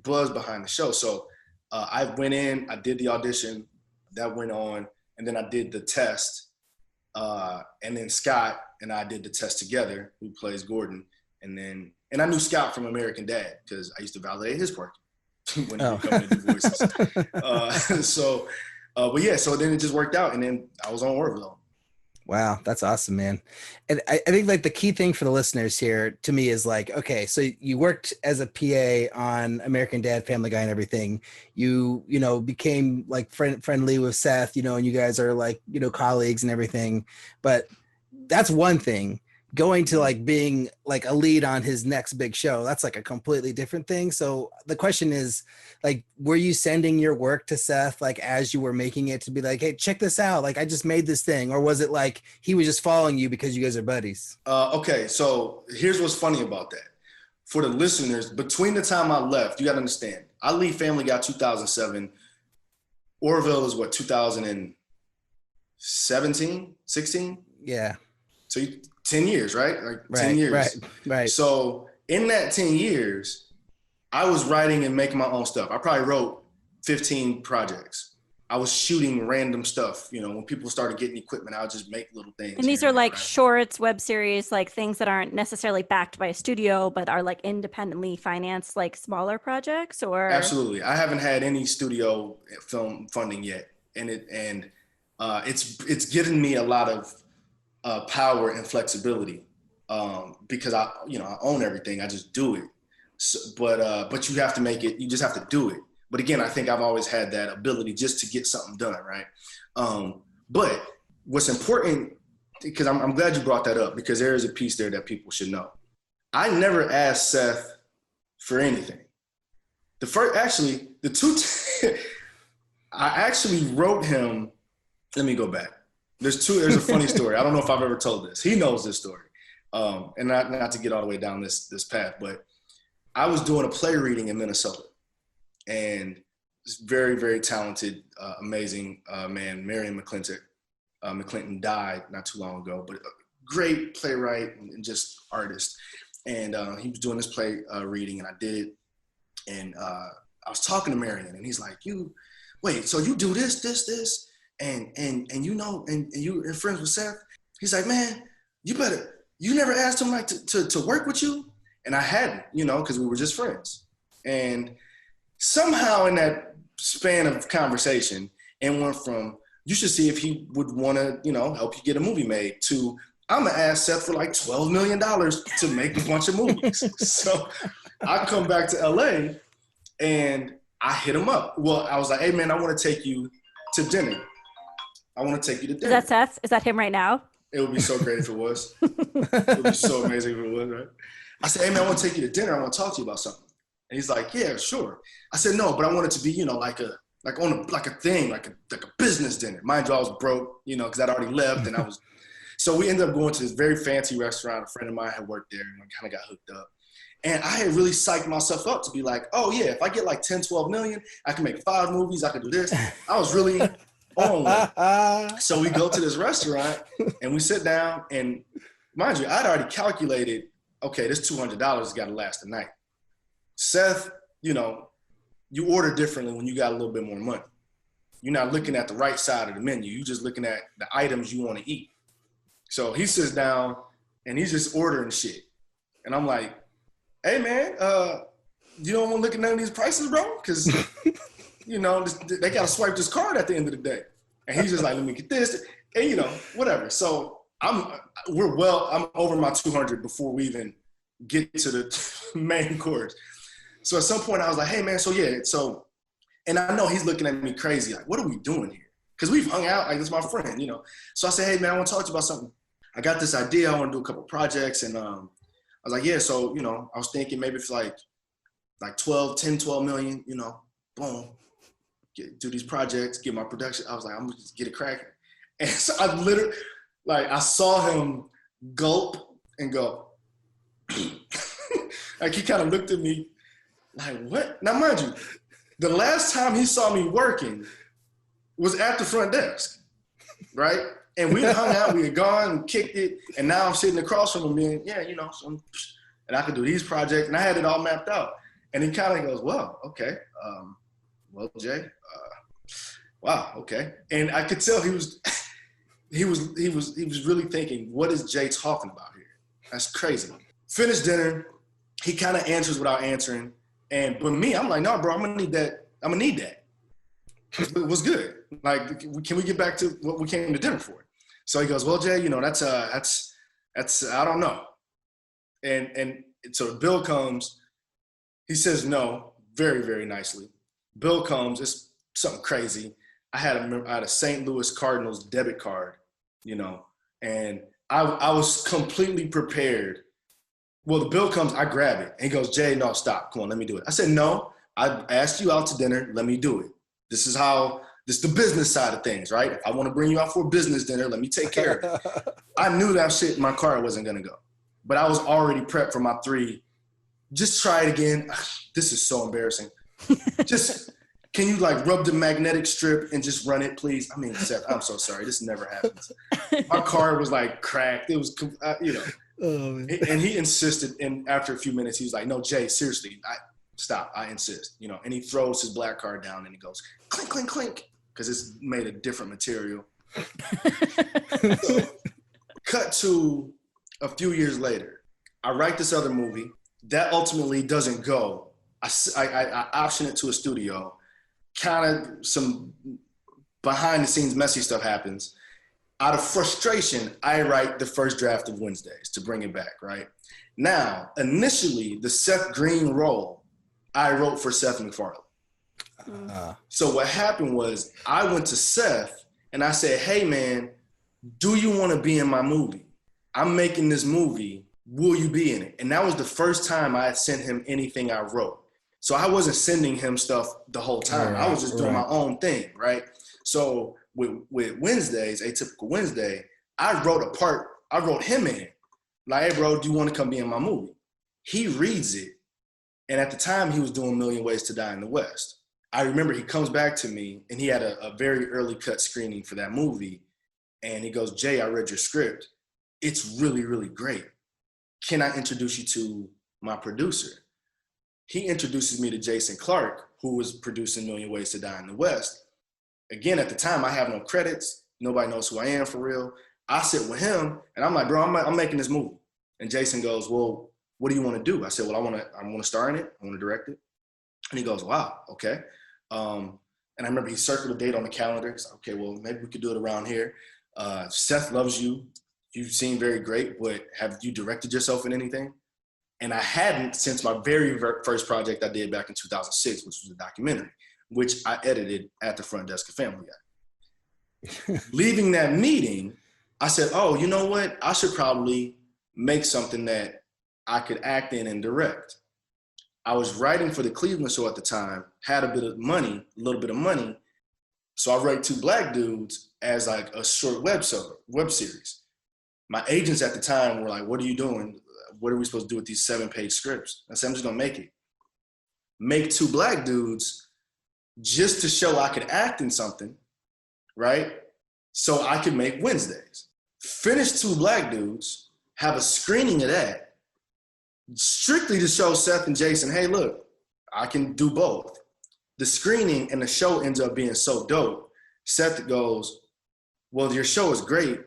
buzz behind the show. So I went in, I did the audition, that went on, and then I did the test. And then Scott and I did the test together, who plays Gordon. And I knew Scott from American Dad, because I used to validate his work when he would come in to do voices. But yeah, so then it just worked out, and then I was on Orville. Wow, that's awesome, man. And I think like the key thing for the listeners here to me is like, okay, so you worked as a PA on American Dad, Family Guy, and everything. You know, became like friendly with Seth, you know, and you guys are like, you know, colleagues and everything. But that's one thing. Going to like being like a lead on his next big show, that's like a completely different thing. So the question is, like, were you sending your work to Seth like as you were making it to be like, hey, check this out, like I just made this thing? Or was it like he was just following you because you guys are buddies? Okay, so here's what's funny about that. For the listeners, between the time I left, you got to understand, I leave Family Guy 2007. Orville is what, 2017, 16? Yeah. So 10 years, right? Like 10 years. Right. So in that 10 years, I was writing and making my own stuff. I probably wrote 15 projects. I was shooting random stuff. You know, when people started getting equipment, I would just make little things. And these are like shorts, web series, like things that aren't necessarily backed by a studio, but are like independently financed, like smaller projects, or? Absolutely. I haven't had any studio film funding yet. And it's given me a lot of power and flexibility, because I own everything. I just do it. So, but you have to make it. You just have to do it. But again, I think I've always had that ability just to get something done, right? But what's important because I'm glad you brought that up, because there is a piece there that people should know. I never asked Seth for anything. I actually wrote him. Let me go back. There's a funny story. I don't know if I've ever told this. He knows this story. And not to get all the way down this path, but I was doing a play reading in Minnesota, and this very, very talented, amazing man, Marion McClinton died not too long ago, but a great playwright and just artist. And he was doing this play reading, and I did it. And I was talking to Marion, and he's like, so you do this, and you know, and you're friends with Seth? He's like, man, you never asked him like to work with you? And I hadn't, because we were just friends. And somehow in that span of conversation, it went from, you should see if he would want to, help you get a movie made, to, I'm going to ask Seth for like $12 million to make a bunch of movies. So I come back to LA and I hit him up. Well, I was like, hey man, I want to take you to dinner. Is that Seth? Is that him right now? It would be so great if it was. It would be so amazing if it was, right? I said, hey man, I want to take you to dinner. I want to talk to you about something. And he's like, yeah, sure. I said, no, but I want it to be, like a thing, like a business dinner. Mind you, I was broke, because I'd already left, and so we ended up going to this very fancy restaurant. A friend of mine had worked there, and I kind of got hooked up. And I had really psyched myself up to be like, oh yeah, if I get like 10, 12 million, I can make 5 movies, I can do this. I was really on one. So we go to this restaurant and we sit down, and mind you, I'd already calculated, okay, this $200 has got to last the night. Seth, you order differently when you got a little bit more money. You're not looking at the right side of the menu. You're just looking at the items you want to eat. So he sits down and he's just ordering shit. And I'm like, hey man, you don't want to look at none of these prices, bro? Because, they got to swipe this card at the end of the day. And he's just like, let me get this. And, whatever. So I'm over my 200 before we even get to the main course. So at some point I was like, hey man, and I know he's looking at me crazy, like, what are we doing here? Because we've hung out, like, this is my friend, So I said, hey man, I want to talk to you about something. I got this idea, I want to do a couple projects. And I was like, yeah, so, I was thinking maybe it's like 12 million, boom, do these projects, get my production. I was like, I'm gonna just get it cracking. And so I literally, I saw him gulp and go, like he kind of looked at me like, what? Now, mind you, the last time he saw me working was at the front desk, right? And we hung out, we had gone and kicked it, and now I'm sitting across from him and, and I could do these projects, and I had it all mapped out. And he kind of goes, well, okay, well, Jay, wow, okay. And I could tell he was really thinking, what is Jay talking about here? That's crazy. Finished dinner, he kind of answers without answering. But me, I'm like, no, bro, I'm gonna need that. It was good. Like, can we get back to what we came to dinner for? So he goes, well, Jay, that's I don't know. And so the bill comes. He says no, very, very nicely. Bill comes. It's something crazy. I had a St. Louis Cardinals debit card, and I was completely prepared. Well, the bill comes, I grab it, and he goes, Jay, no, stop. Come on, let me do it. I said, no, I asked you out to dinner. Let me do it. This is the business side of things, right? If I want to bring you out for a business dinner, let me take care of it. I knew that shit in my car wasn't going to go. But I was already prepped for my 3. Just try it again. This is so embarrassing. Just, can you rub the magnetic strip and just run it, please? I mean, Seth, I'm so sorry. This never happens. My car was cracked. It was, Oh, man. And he insisted, and after a few minutes, he was like, no, Jay, seriously, stop, I insist, and he throws his black card down and he goes, clink, clink, clink, because it's made of different material. So, cut to a few years later, I write this other movie that ultimately doesn't go. I option it to a studio, kind of some behind the scenes messy stuff happens. Out of frustration, I write the first draft of Wednesdays to bring it back, right? Now, initially, the Seth Green role, I wrote for Seth McFarland. So what happened was I went to Seth and I said, hey, man, do you want to be in my movie? I'm making this movie. Will you be in it? And that was the first time I had sent him anything I wrote. So I wasn't sending him stuff the whole time. I was just doing my own thing, right? So with Wednesdays, Atypical Wednesday, I wrote him in. Like, hey, bro, do you want to come be in my movie? He reads it. And at the time, he was doing A Million Ways to Die in the West. I remember he comes back to me, and he had a very early cut screening for that movie. And he goes, Jay, I read your script. It's really, really great. Can I introduce you to my producer? He introduces me to Jason Clark, who was producing A Million Ways to Die in the West. Again, at the time, I have no credits. Nobody knows who I am for real. I sit with him, and I'm like, bro, I'm making this movie. And Jason goes, well, what do you want to do? I said, well, I want to star in it. I want to direct it. And he goes, wow, okay. And I remember he circled a date on the calendar. He's like, okay, well, maybe we could do it around here. Seth loves you. You seem very great, but have you directed yourself in anything? And I hadn't since my very first project I did back in 2006, which was a documentary, which I edited at the front desk of Family Guy. Leaving that meeting, I said, oh, you know what? I should probably make something that I could act in and direct. I was writing for the Cleveland show at the time, had a little bit of money. So I wrote Two Black Dudes as like a short web series. My agents at the time were like, what are you doing? What are we supposed to do with these 7-page scripts? I said, I'm just gonna make it. Make Two Black Dudes just to show I could act in something, right? So I could make Wednesdays. Finish Two Black Dudes, have a screening of that, strictly to show Seth and Jason, hey, look, I can do both. The screening and the show ends up being so dope. Seth goes, well, your show is great.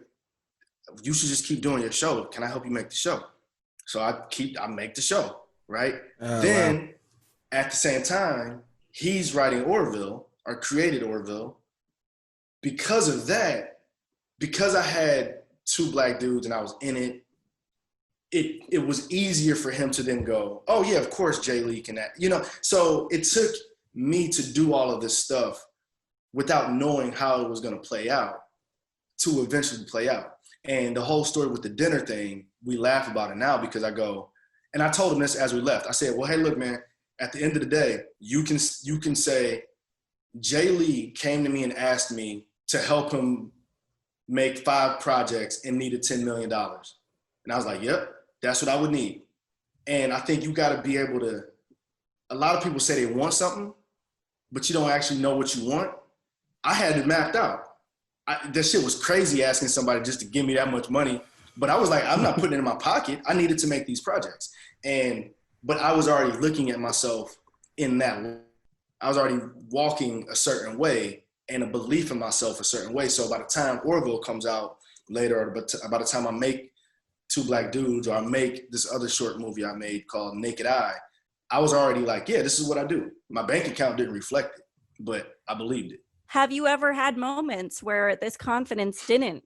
You should just keep doing your show. Can I help you make the show? So I make the show, right? Then at the same time, he's writing Orville, or created Orville. Because of that, because I had Two Black Dudes and I was in it, it was easier for him to then go, oh yeah, of course Jay Lee can act. So it took me to do all of this stuff without knowing how it was gonna play out to eventually play out. And the whole story with the dinner thing, we laugh about it now because I go, and I told him this as we left. I said, well, hey, look, man, at the end of the day, you can say, Jay Lee came to me and asked me to help him make 5 projects and needed $10 million. And I was like, yep, that's what I would need. And I think you gotta be able to, a lot of people say they want something, but you don't actually know what you want. I had it mapped out. That shit was crazy asking somebody just to give me that much money. But I was like, I'm not putting it in my pocket. I needed to make these projects. But I was already looking at myself in that way. I was already walking a certain way and a belief in myself a certain way. So by the time Orville comes out later, or by the time I make Two Black Dudes, or I make this other short movie I made called Naked Eye, I was already like, yeah, this is what I do. My bank account didn't reflect it, but I believed it. Have you ever had moments where this confidence didn't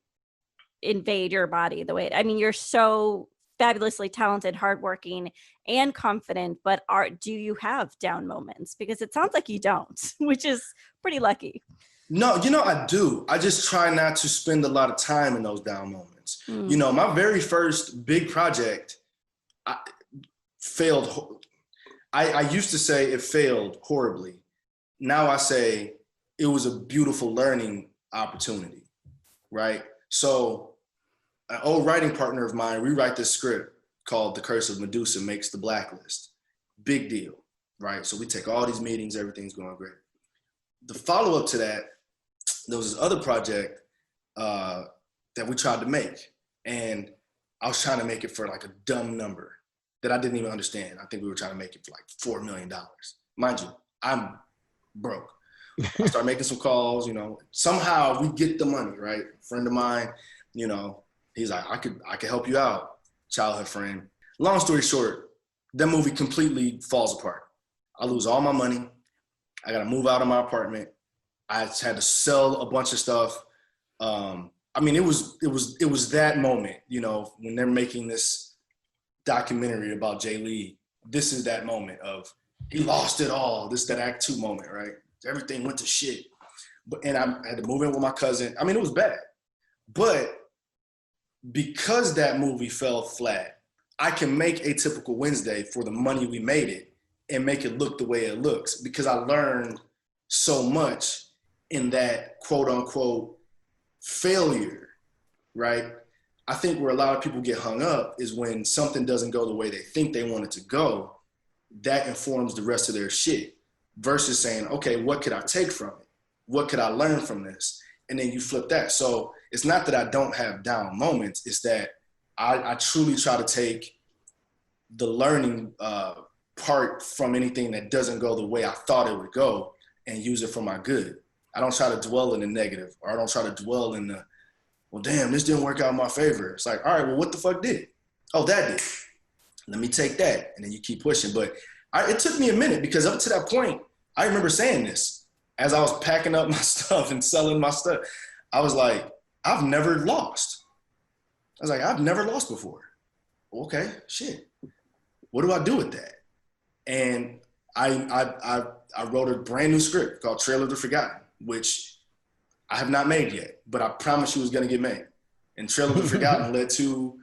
invade your body the way, I mean, you're so fabulously talented, hardworking, and confident, but do you have down moments? Because it sounds like you don't, which is pretty lucky. No, I do. I just try not to spend a lot of time in those down moments. My very first big project failed. I used to say it failed horribly. Now I say it was a beautiful learning opportunity, right? So an old writing partner of mine rewrite this script called The Curse of Medusa Makes the Blacklist. Big deal, right? So we take all these meetings, everything's going great. The follow-up to that, there was this other project that we tried to make. And I was trying to make it for like a dumb number that I didn't even understand. I think we were trying to make it for like $4 million. Mind you, I'm broke. I start making some calls, somehow we get the money, right? A friend of mine, he's like, I could help you out, childhood friend. Long story short, that movie completely falls apart. I lose all my money. I got to move out of my apartment. I had to sell a bunch of stuff. It was that moment, when they're making this documentary about Jay Lee, this is that moment of he lost it all. This is that Act 2 moment, right? Everything went to shit. And I had to move in with my cousin. It was bad. But because that movie fell flat, I can make Atypical Wednesday for the money we made it and make it look the way it looks, because I learned so much in that quote unquote failure, right? I think where a lot of people get hung up is when something doesn't go the way they think they want it to go, that informs the rest of their shit, versus saying, okay, what could I take from it? What could I learn from this? And then you flip that. So it's not that I don't have down moments, it's that I truly try to take the learning part from anything that doesn't go the way I thought it would go and use it for my good. I don't try to dwell in the negative, or I don't try to dwell in the, well, damn, this didn't work out in my favor. It's like, all right, well, what the fuck did? Oh, that did. Let me take that. And then you keep pushing. But it took me a minute, because up to that point, I remember saying this as I was packing up my stuff and selling my stuff. I was like, I've never lost. I was like, I've never lost before. Okay, shit. What do I do with that? And I wrote a brand new script called Trailer the Forgotten, which I have not made yet, but I promised you it was gonna get made. And Trailer the Forgotten led to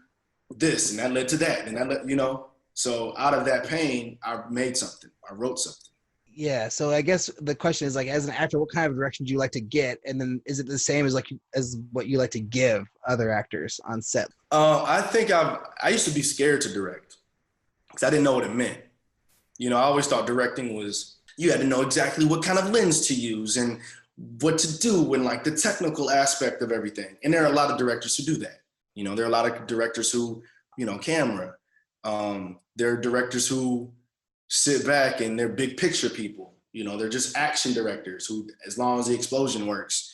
this, and that led to that, and that led, you know. So out of that pain, I made something. I wrote something. Yeah. So I guess the question is, like, as an actor, what kind of direction do you like to get? And then is it the same as as what you like to give other actors on set? I think I used to be scared to direct because I didn't know what it meant. You know, I always thought directing was, you had to know exactly what kind of lens to use and what to do and like the technical aspect of everything. And there are a lot of directors who do that. You know, there are a lot of directors who, you know, camera. There are directors who sit back and they're big picture people. You know, they're just action directors who, as long as the explosion works,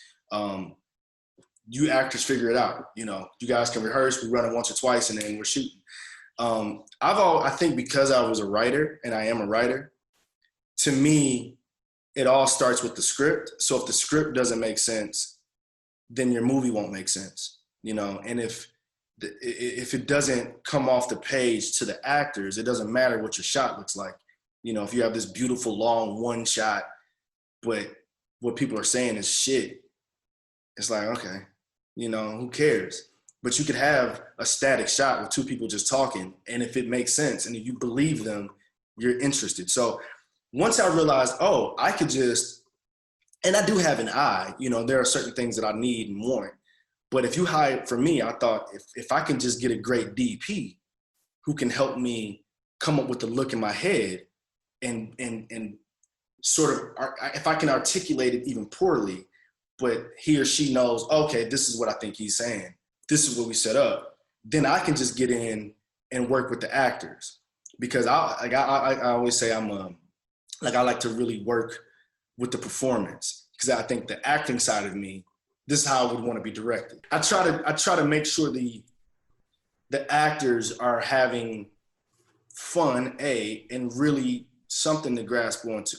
you actors figure it out. You know, you guys can rehearse, we run it once or twice, and then we're shooting. I think because I was a writer, and I am a writer, to me, it all starts with the script. So if the script doesn't make sense, then your movie won't make sense, you know? And if it doesn't come off the page to the actors, it doesn't matter what your shot looks like. You know, if you have this beautiful long one shot, but what people are saying is shit, it's like, okay, you know, who cares? But you could have a static shot with two people just talking, and if it makes sense and if you believe them, you're interested. So once I realized, oh, I could just, and I do have an eye, you know, there are certain things that I need and want. But if you hire, for me, I thought if I can just get a great DP who can help me come up with the look in my head and sort of, if I can articulate it even poorly, but he or she knows, okay, this is what I think he's saying, this is what we set up, then I can just get in and work with the actors. Because I always say I like to really work with the performance, because I think the acting side of me, this is how I would want to be directed. I try to make sure the actors are having fun, and really something to grasp onto.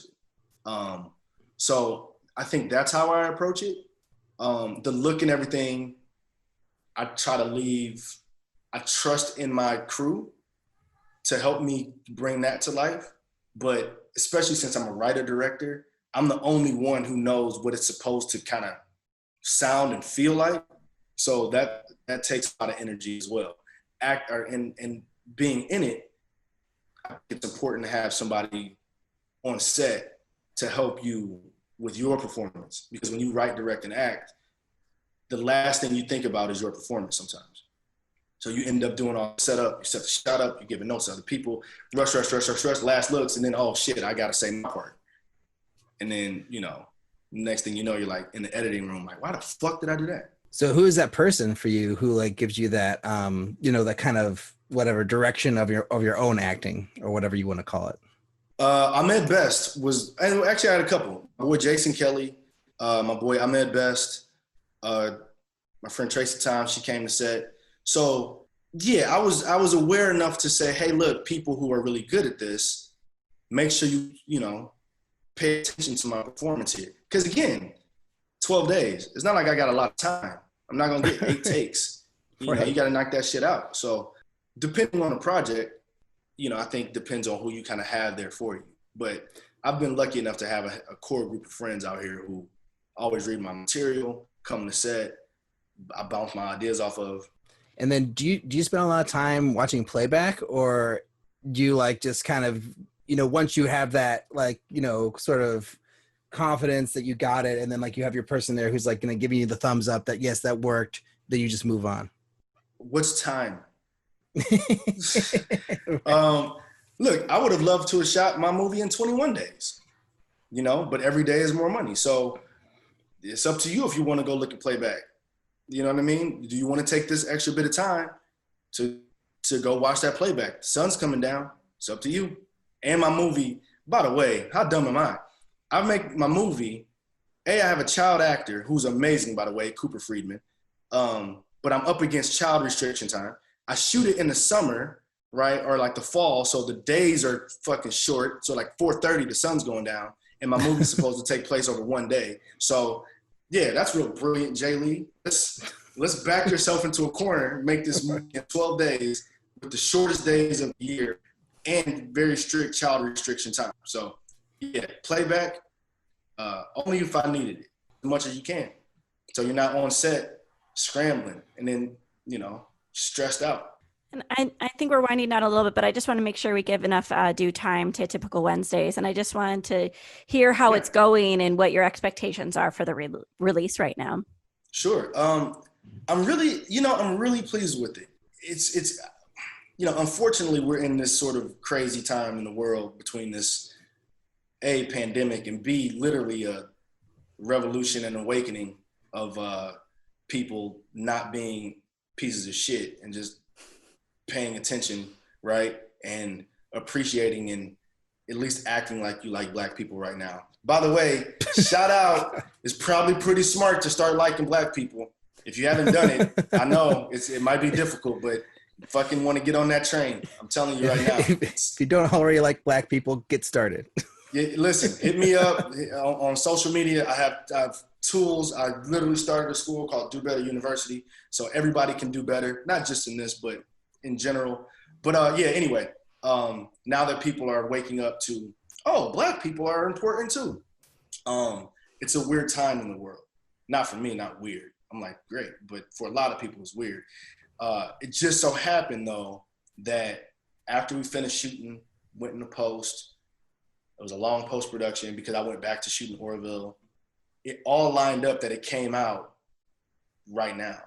So I think that's how I approach it. The look and everything, I try to leave, I trust in my crew to help me bring that to life. But especially since I'm a writer-director, I'm the only one who knows what it's supposed to kind of sound and feel like. So that takes a lot of energy as well. And being in it, it's important to have somebody on set to help you with your performance. Because when you write, direct, and act, the last thing you think about is your performance sometimes. So you end up doing all the setup, you set the shot up, you're giving notes to other people, rush, last looks, and then, oh shit, I gotta say my part. And then, you know, next thing you know, you're like in the editing room, like, why the fuck did I do that? So who is that person for you who like gives you that, you know, that kind of whatever direction of your own acting or whatever you want to call it? Ahmed Best was, and actually I had a couple. My boy Jason Kelly, my boy Ahmed Best, my friend Tracy Tom, she came to set. So yeah, I was aware enough to say, hey, look, people who are really good at this, make sure you know, pay attention to my performance here. Because again, 12 days. It's not like I got a lot of time. I'm not gonna get 8 takes. You know, you gotta knock that shit out. So depending on the project, you know, I think depends on who you kind of have there for you. But I've been lucky enough to have a core group of friends out here who always read my material, come to set, I bounce my ideas off of. And then do you spend a lot of time watching playback, or do you like just kind of, once you have that, like, sort of confidence that you got it, and then like you have your person there who's like going to give you the thumbs up that yes, that worked, then you just move on? What's time? Look, I would have loved to have shot my movie in 21 days, but every day is more money. So it's up to you if you want to go look at playback. You know what I mean? Do you want to take this extra bit of time to go watch that playback? The sun's coming down. It's up to you. And my movie, by the way, how dumb am I? I make my movie, I have a child actor who's amazing, by the way, Cooper Friedman. But I'm up against child restriction time. I shoot it in the summer, right? Or like the fall. So the days are fucking short. So like 4:30, the sun's going down. And my movie's supposed to take place over one day. So yeah, that's real brilliant, Jay Lee. Let's back yourself into a corner, make this movie in 12 days with the shortest days of the year and very strict child restriction time. So yeah, playback, only if I needed it, as much as you can. So you're not on set scrambling and then, stressed out. And I think we're winding down a little bit, but I just want to make sure we give enough due time to Typical Wednesdays. And I just wanted to hear how it's going and what your expectations are for the release right now. Sure. I'm really pleased with it. It's unfortunately we're in this sort of crazy time in the world between this A, pandemic, and B, literally a revolution and awakening of people not being pieces of shit and just paying attention, right? And appreciating and at least acting like you like Black people right now. By the way, shout out, it's probably pretty smart to start liking Black people. If you haven't done it, I know it might be difficult, but you fucking want to get on that train. I'm telling you right now. If you don't already like Black people, get started. Yeah, listen, hit me up on social media. I have tools. I literally started a school called Do Better University, so everybody can do better, not just in this, but in general. But anyway, now that people are waking up to, Black people are important too. It's a weird time in the world. Not for me, not weird. I'm like, great. But for a lot of people, it's weird. It just so happened though, that after we finished shooting, went in the post, it was a long post-production because I went back to shooting Orville. It all lined up that it came out right now.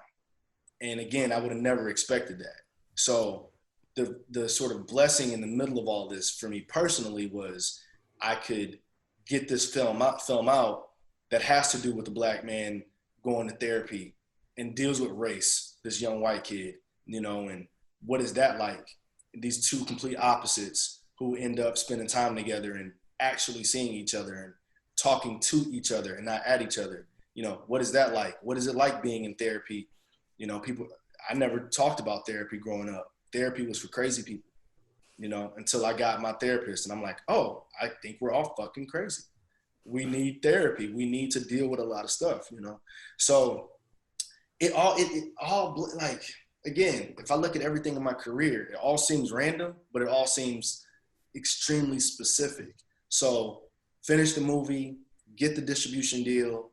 And again, I would have never expected that. So the sort of blessing in the middle of all this for me personally was I could get this film out that has to do with the Black man going to therapy and deals with race, this young white kid, and what is that like? These two complete opposites who end up spending time together and actually seeing each other and talking to each other and not at each other. What is that like? What is it like being in therapy? I never talked about therapy growing up. Therapy was for crazy people, until I got my therapist. And I'm like, I think we're all fucking crazy. We need therapy. We need to deal with a lot of stuff, So it all like, again, if I look at everything in my career, it all seems random, but it all seems extremely specific. So finish the movie, get the distribution deal.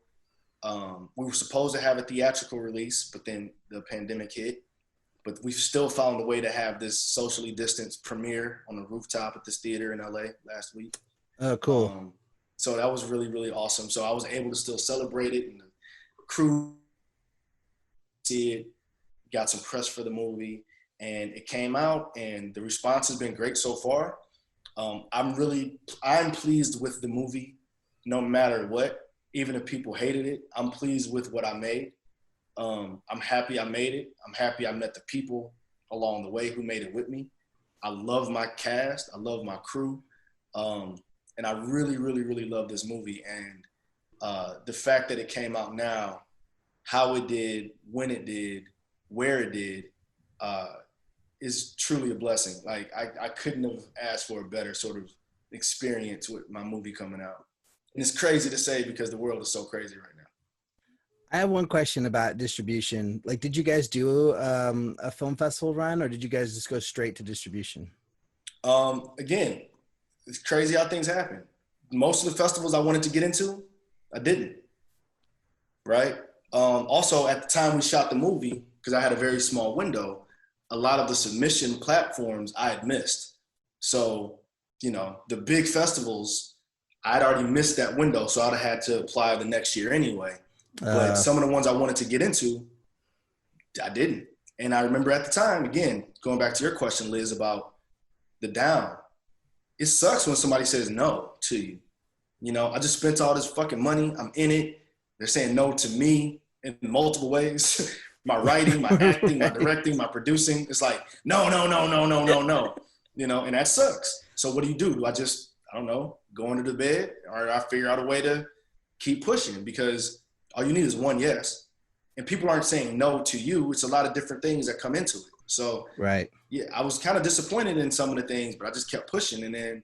We were supposed to have a theatrical release, but then the pandemic hit. But we've still found a way to have this socially distanced premiere on the rooftop at this theater in LA last week. Oh, cool. So that was really, really awesome. So I was able to still celebrate it, and the crew see it, got some press for the movie, and it came out, and the response has been great so far. I'm pleased with the movie no matter what. Even if people hated it, I'm pleased with what I made. I'm happy I made it. I'm happy I met the people along the way who made it with me. I love my cast. I love my crew. And I really, really, really love this movie. And the fact that it came out now, how it did, when it did, where it did, is truly a blessing. Like I couldn't have asked for a better sort of experience with my movie coming out. And it's crazy to say because the world is so crazy right now. I have one question about distribution. Like, did you guys do a film festival run, or did you guys just go straight to distribution? Again, it's crazy how things happen. Most of the festivals I wanted to get into, I didn't, right? Also, at the time we shot the movie, because I had a very small window, a lot of the submission platforms I had missed. So, you know, the big festivals, I'd already missed that window, so I'd have had to apply the next year anyway. But some of the ones I wanted to get into, I didn't. And I remember at the time, again, going back to your question, Liz, about the down. It sucks when somebody says no to you. You know, I just spent all this fucking money. I'm in it. They're saying no to me in multiple ways. My writing, my acting, my directing, my producing. It's like, no. You know, and that sucks. So what do? Do I just, I don't know, go into the bed, or I figure out a way to keep pushing? Because all you need is one yes. And people aren't saying no to you. It's a lot of different things that come into it. So right. Yeah, I was kind of disappointed in some of the things, but I just kept pushing. And then,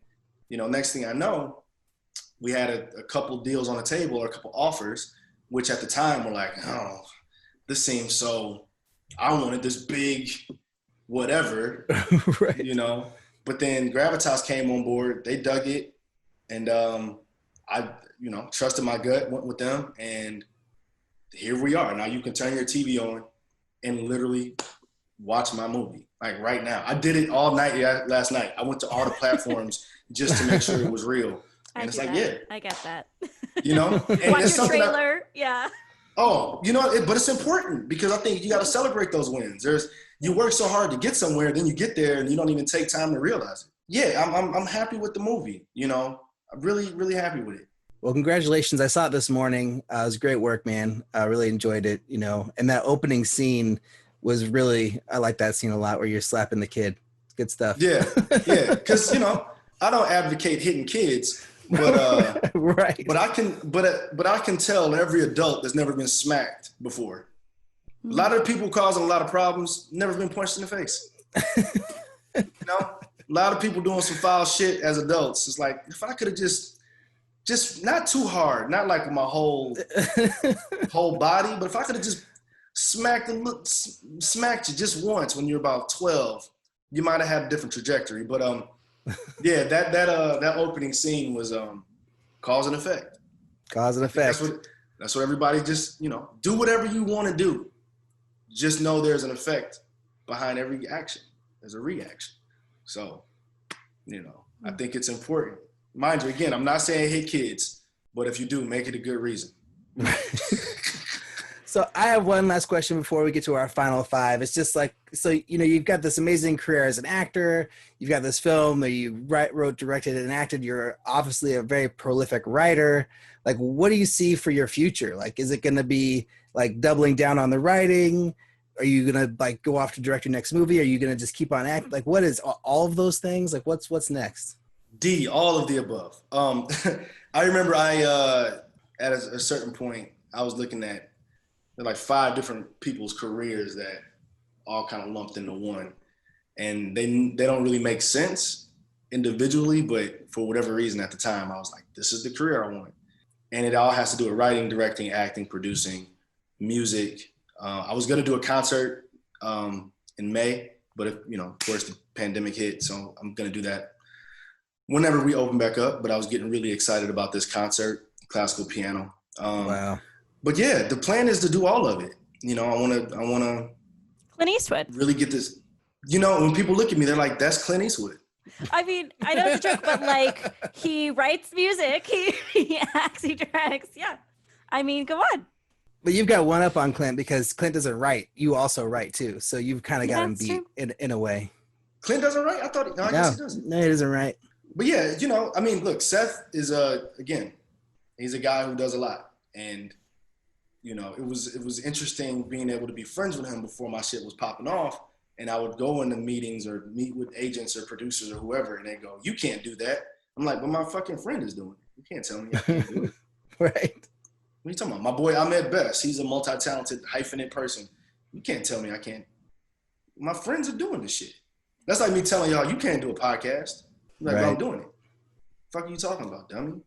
you know, next thing I know, we had a couple deals on the table, or a couple offers, which at the time were like, oh, this seems so, I wanted this big whatever, right. You know. But then Gravitas came on board, they dug it, and I, you know, trusted my gut, went with them, and here we are. Now you can turn your TV on and literally watch my movie, like right now. I did it all night last night. I went to all the platforms just to make sure it was real. And it's like, yeah. I get that. You know? And watch your trailer, yeah. Oh, you know, but it's important, because I think you got to celebrate those wins. You work so hard to get somewhere, then you get there and you don't even take time to realize it. Yeah, I'm happy with the movie. You know, I'm really, really happy with it. Well, congratulations. I saw it this morning. It was great work, man. I really enjoyed it, you know, and that opening scene was really, I like that scene a lot, where you're slapping the kid. Good stuff. Yeah. Because, you know, I don't advocate hitting kids, but right. But I can tell every adult that's never been smacked before. A lot of people causing a lot of problems, never been punched in the face. You know, a lot of people doing some foul shit as adults. It's like, if I could have just not too hard, not like my whole body, but if I could have just smacked you just once when you're about 12, you might have had a different trajectory. But yeah, that opening scene was cause and effect. Cause and effect. That's what everybody just, you know, do whatever you want to do. Just know there's an effect behind every action. There's a reaction. So, you know, I think it's important. Mind you, again, I'm not saying hit kids, but if you do, make it a good reason. So I have one last question before we get to our final five. It's just like, so, you know, you've got this amazing career as an actor. You've got this film that you wrote, directed, and acted. You're obviously a very prolific writer. Like, what do you see for your future? Like, is it going to be like doubling down on the writing? Are you going to like go off to direct your next movie? Are you going to just keep on acting? Like, what is all of those things? Like, what's next? D, all of the above. I remember at a certain point, I was looking at like 5 different people's careers that all kind of lumped into one. And they don't really make sense individually, but for whatever reason at the time, I was like, this is the career I want. And it all has to do with writing, directing, acting, producing, music. I was going to do a concert in May, but if, you know, of course the pandemic hit, so I'm going to do that whenever we open back up. But I was getting really excited about this concert, classical piano. Wow. But yeah, the plan is to do all of it. You know, I want to Clint Eastwood. Really get this. You know, when people look at me, they're like, that's Clint Eastwood. I mean, I know it's a joke, but like, he writes music, he acts, he directs. Yeah. I mean, come on. But you've got one up on Clint, because Clint doesn't write. You also write too. So you've kind of got him beat in a way. Clint doesn't write? I thought, I guess he doesn't. No, he doesn't write. But yeah, you know, I mean, look, Seth is again, he's a guy who does a lot. And, you know, it was interesting being able to be friends with him before my shit was popping off. And I would go into meetings or meet with agents or producers or whoever, and they go, you can't do that. I'm like, but my fucking friend is doing it. You can't tell me I can't do it. Right. What are you talking about? My boy Ahmed Best, he's a multi-talented, hyphenate person. You can't tell me I can't. My friends are doing this shit. That's like me telling y'all, you can't do a podcast. I'm like, right. I'm doing it. Fuck are you talking about, dummy?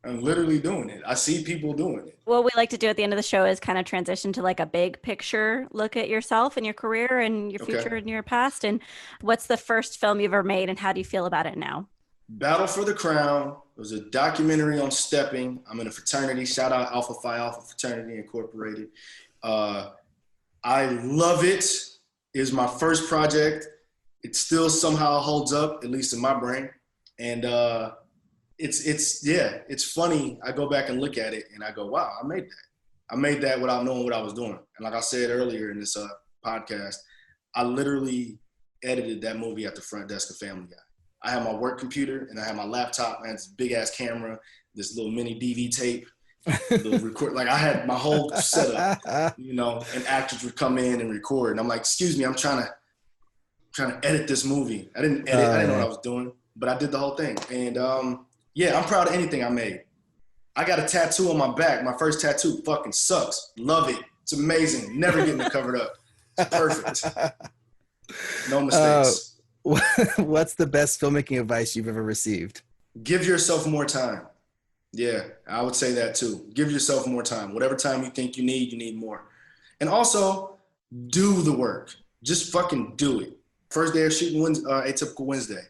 I'm literally doing it. I see people doing it. What we like to do at the end of the show is kind of transition to like a big picture look at yourself and your career and your future and your past. And what's the first film you've ever made and how do you feel about it now? Battle for the Crown, was a documentary on stepping. I'm in a fraternity. Shout out Alpha Phi Alpha Fraternity Incorporated. I love it. It was my first project. It still somehow holds up, at least in my brain. And it's funny. I go back and look at it and I go, wow, I made that. I made that without knowing what I was doing. And like I said earlier in this podcast, I literally edited that movie at the front desk of Family Guy. I had my work computer and I had my laptop. I had this big ass camera, this little mini DV tape, little record. Like I had my whole setup, you know, and actors would come in and record. And I'm like, excuse me, I'm trying to edit this movie. I didn't edit. I didn't know what I was doing, but I did the whole thing. And yeah, I'm proud of anything I made. I got a tattoo on my back. My first tattoo fucking sucks. Love it. It's amazing. Never getting it covered up. It's perfect. No mistakes. What's the best filmmaking advice you've ever received? Give yourself more time. Yeah, I would say that too. Give yourself more time. Whatever time you think you need more. And also, do the work. Just fucking do it. First day of shooting Atypical Wednesday,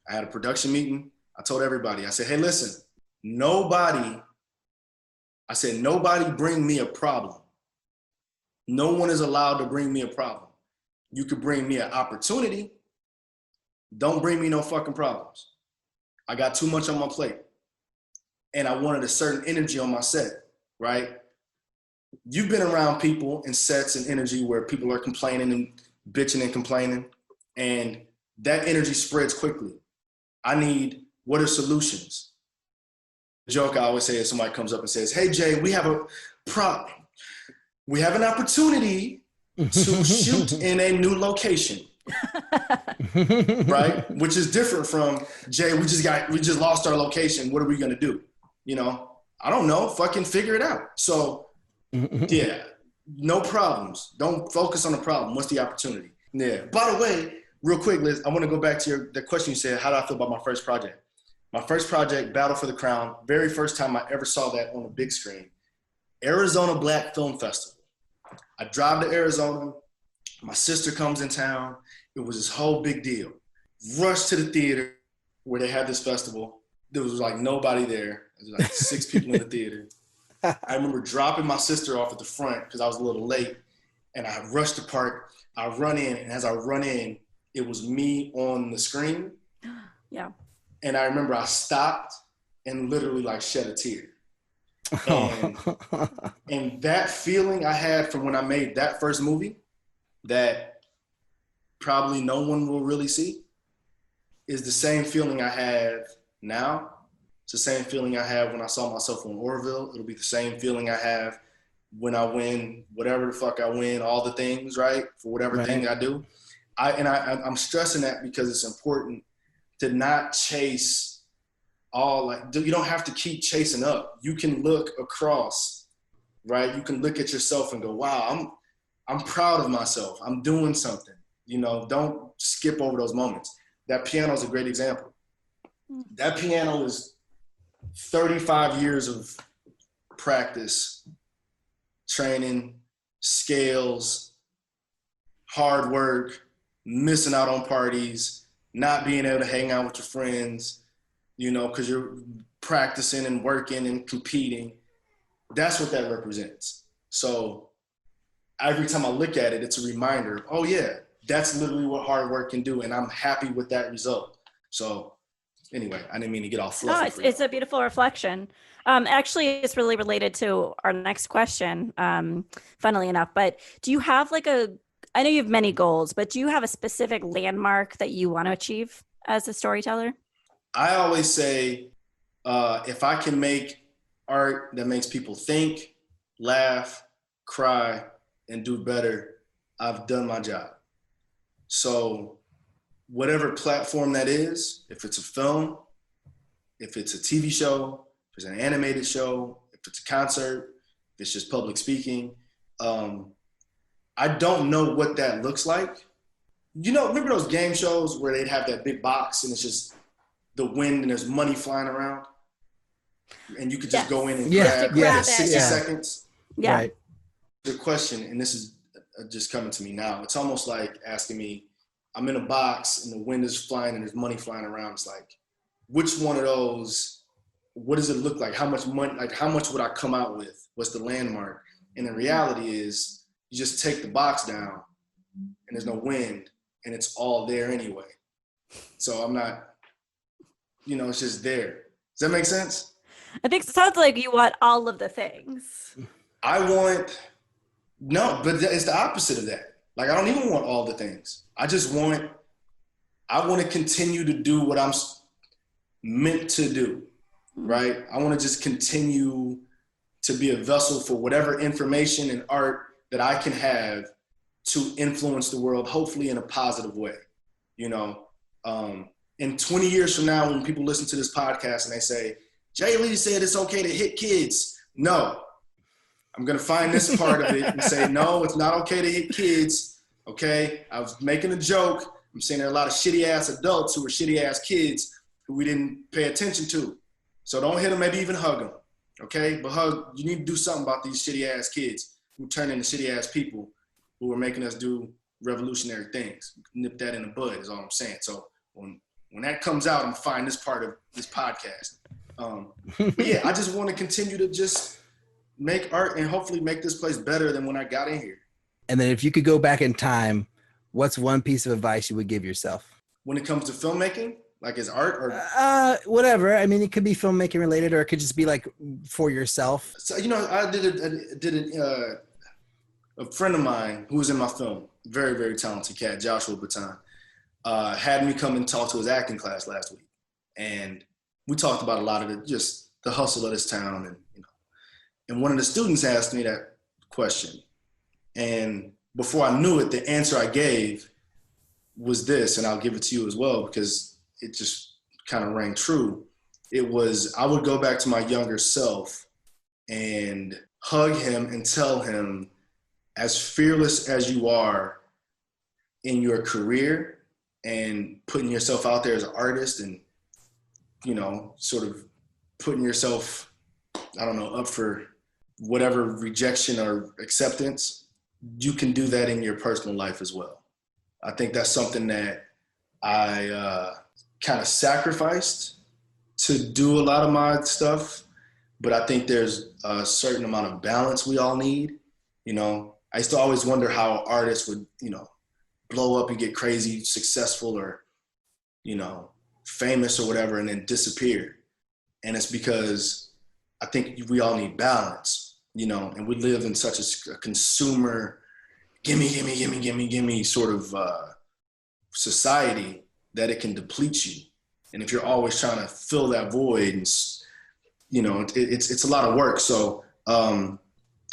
I had a production meeting. I told everybody, I said, hey, listen, nobody bring me a problem. No one is allowed to bring me a problem. You could bring me an opportunity. Don't bring me no fucking problems. I got too much on my plate. And I wanted a certain energy on my set, right? You've been around people and sets and energy where people are complaining and bitching and complaining, and that energy spreads quickly. What are solutions? The joke I always say is somebody comes up and says, hey, Jay, we have a problem. We have an opportunity to shoot in a new location. Right? Which is different from, Jay, we just lost our location. What are we gonna do? You know, I don't know, fucking figure it out. So yeah, no problems. Don't focus on the problem. What's the opportunity? Yeah. By the way, real quick, Liz, I want to go back to the question you said, how do I feel about my first project? My first project, Battle for the Crown, very first time I ever saw that on the big screen, Arizona Black Film Festival. I drive to Arizona, my sister comes in town. It was this whole big deal. Rush to the theater where they had this festival. There was like nobody there. There was like 6 people in the theater. I remember dropping my sister off at the front because I was a little late, and I rushed the park. I run in, and as I run in, it was me on the screen. Yeah. And I remember I stopped and literally like shed a tear. And that feeling I had from when I made that first movie that probably no one will really see is the same feeling I have now. It's the same feeling I have when I saw myself on Orville. It'll be the same feeling I have when I win whatever the fuck I win, all the things, right? For whatever thing I do. I'm stressing that because it's important to not chase you don't have to keep chasing up. You can look across, right? You can look at yourself and go, wow, I'm proud of myself. I'm doing something. You know, don't skip over those moments. That piano is a great example. That piano is 35 years of practice, training, scales, hard work, missing out on parties, not being able to hang out with your friends, you know, because you're practicing and working and competing. That's what that represents. So every time I look at it, it's a reminder, oh yeah, that's literally what hard work can do. And I'm happy with that result. So anyway, I didn't mean to get all fluffy. No, it's a beautiful reflection. Actually, it's really related to our next question, funnily enough. But do you have I know you have many goals, but do you have a specific landmark that you want to achieve as a storyteller? I always say, if I can make art that makes people think, laugh, cry, and do better, I've done my job. So whatever platform that is, if it's a film, if it's a TV show, if it's an animated show, if it's a concert, if it's just public speaking, I don't know what that looks like. You know, remember those game shows where they'd have that big box and it's just the wind and there's money flying around? And you could just go in and grab 60 seconds? Yeah. Right. The question, and this is just coming to me now, it's almost like asking me, I'm in a box and the wind is flying and there's money flying around. It's like, which one of those what does it look like? How much money, like how much would I come out with? What's the landmark? And the reality is you just take the box down and there's no wind and it's all there anyway. So I'm not, it's just there. Does that make sense? I think it sounds like you want all of the things. No, but it's the opposite of that. Like, I don't even want all the things. I want to continue to do what I'm meant to do, right? I want to just continue to be a vessel for whatever information and art that I can have to influence the world, hopefully in a positive way, And 20 years from now, when people listen to this podcast and they say, Jay Lee said it's okay to hit kids. No, I'm going to find this part of it and say, no, it's not okay to hit kids. Okay. I was making a joke. I'm saying there are a lot of shitty ass adults who are shitty ass kids who we didn't pay attention to. So don't hit them, maybe even hug them. Okay. But you need to do something about these shitty ass kids who turn into shitty ass people who are making us do revolutionary things. Nip that in the bud is all I'm saying. So when that comes out, I'm gonna find this part of this podcast. But yeah, I just want to continue to just make art and hopefully make this place better than when I got in here. And then if you could go back in time, what's one piece of advice you would give yourself? When it comes to filmmaking, like as art or? Whatever. I mean, it could be filmmaking related or it could just be like for yourself. So, I did a friend of mine who was in my film, very, very talented cat, Joshua Baton, had me come and talk to his acting class last week. And we talked about a lot of just the hustle of this town. And one of the students asked me that question. And before I knew it, the answer I gave was this, and I'll give it to you as well, because it just kind of rang true. It was, I would go back to my younger self and hug him and tell him, as fearless as you are in your career and putting yourself out there as an artist and, sort of putting yourself, up for whatever rejection or acceptance, you can do that in your personal life as well. I think that's something that I kind of sacrificed to do a lot of my stuff, but I think there's a certain amount of balance we all need. I used to always wonder how artists would, blow up and get crazy, successful or, famous or whatever, and then disappear. And it's because I think we all need balance, and we live in such a consumer, gimme sort of society that it can deplete you. And if you're always trying to fill that void, and, it's a lot of work. So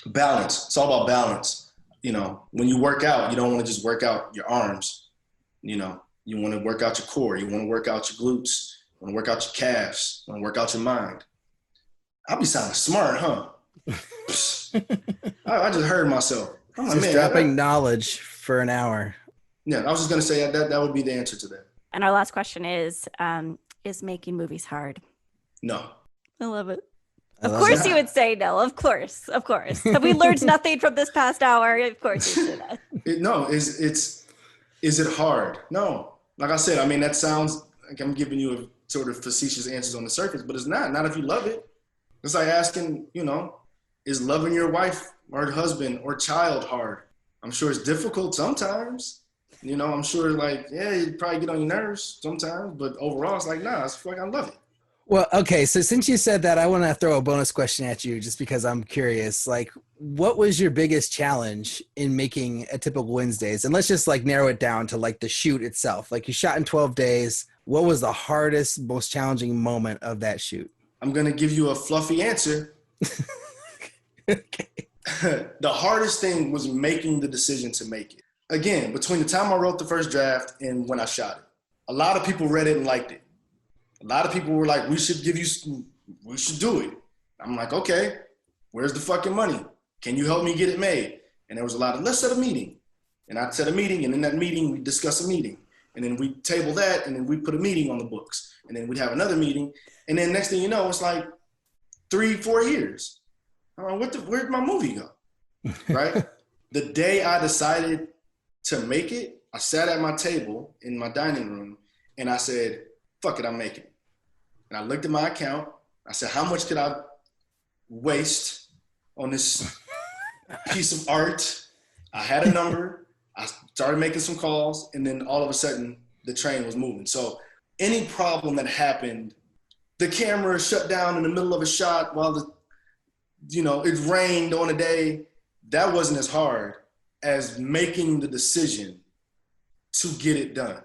balance, it's all about balance. When you work out, you don't want to just work out your arms, you want to work out your core, you want to work out your glutes, you want to work out your calves, you want to work out your mind. I'll be sounding smart, huh? I just heard myself. I'm like, just dropping knowledge for an hour. Yeah, I was just going to say that would be the answer to that. And our last question is making movies hard? No. I love it. Of course you would say no. Of course. Have we learned nothing from this past hour? Of course you say that. Is it hard? No. Like I said, that sounds like I'm giving you a sort of facetious answers on the surface, but it's not if you love it. It's like asking, is loving your wife or husband or child hard? I'm sure it's difficult sometimes. I'm sure you probably get on your nerves sometimes, but overall it's like, nah, it's like I love it. Well, okay. So since you said that, I want to throw a bonus question at you just because I'm curious. What was your biggest challenge in making A Typical Wednesdays? And let's just narrow it down to the shoot itself. You shot in 12 days. What was the hardest, most challenging moment of that shoot? I'm going to give you a fluffy answer. Okay. The hardest thing was making the decision to make it. Again, between the time I wrote the first draft and when I shot it, a lot of people read it and liked it. A lot of people were like, we should do it. I'm like, okay, where's the fucking money? Can you help me get it made? And there was a lot of, let's set a meeting. And I'd set a meeting, and in that meeting, we discuss a meeting. And then we table that, and then we put a meeting on the books. And then we'd have another meeting. And then next thing you know, it's 3-4 years. I'm like, where'd my movie go? Right? The day I decided to make it, I sat at my table in my dining room, and I said, fuck it, I'm making it. And I looked at my account, I said, how much could I waste on this piece of art? I had a number. I started making some calls, and then all of a sudden, the train was moving. So any problem that happened, the camera shut down in the middle of a shot while it rained on a day, that wasn't as hard as making the decision to get it done.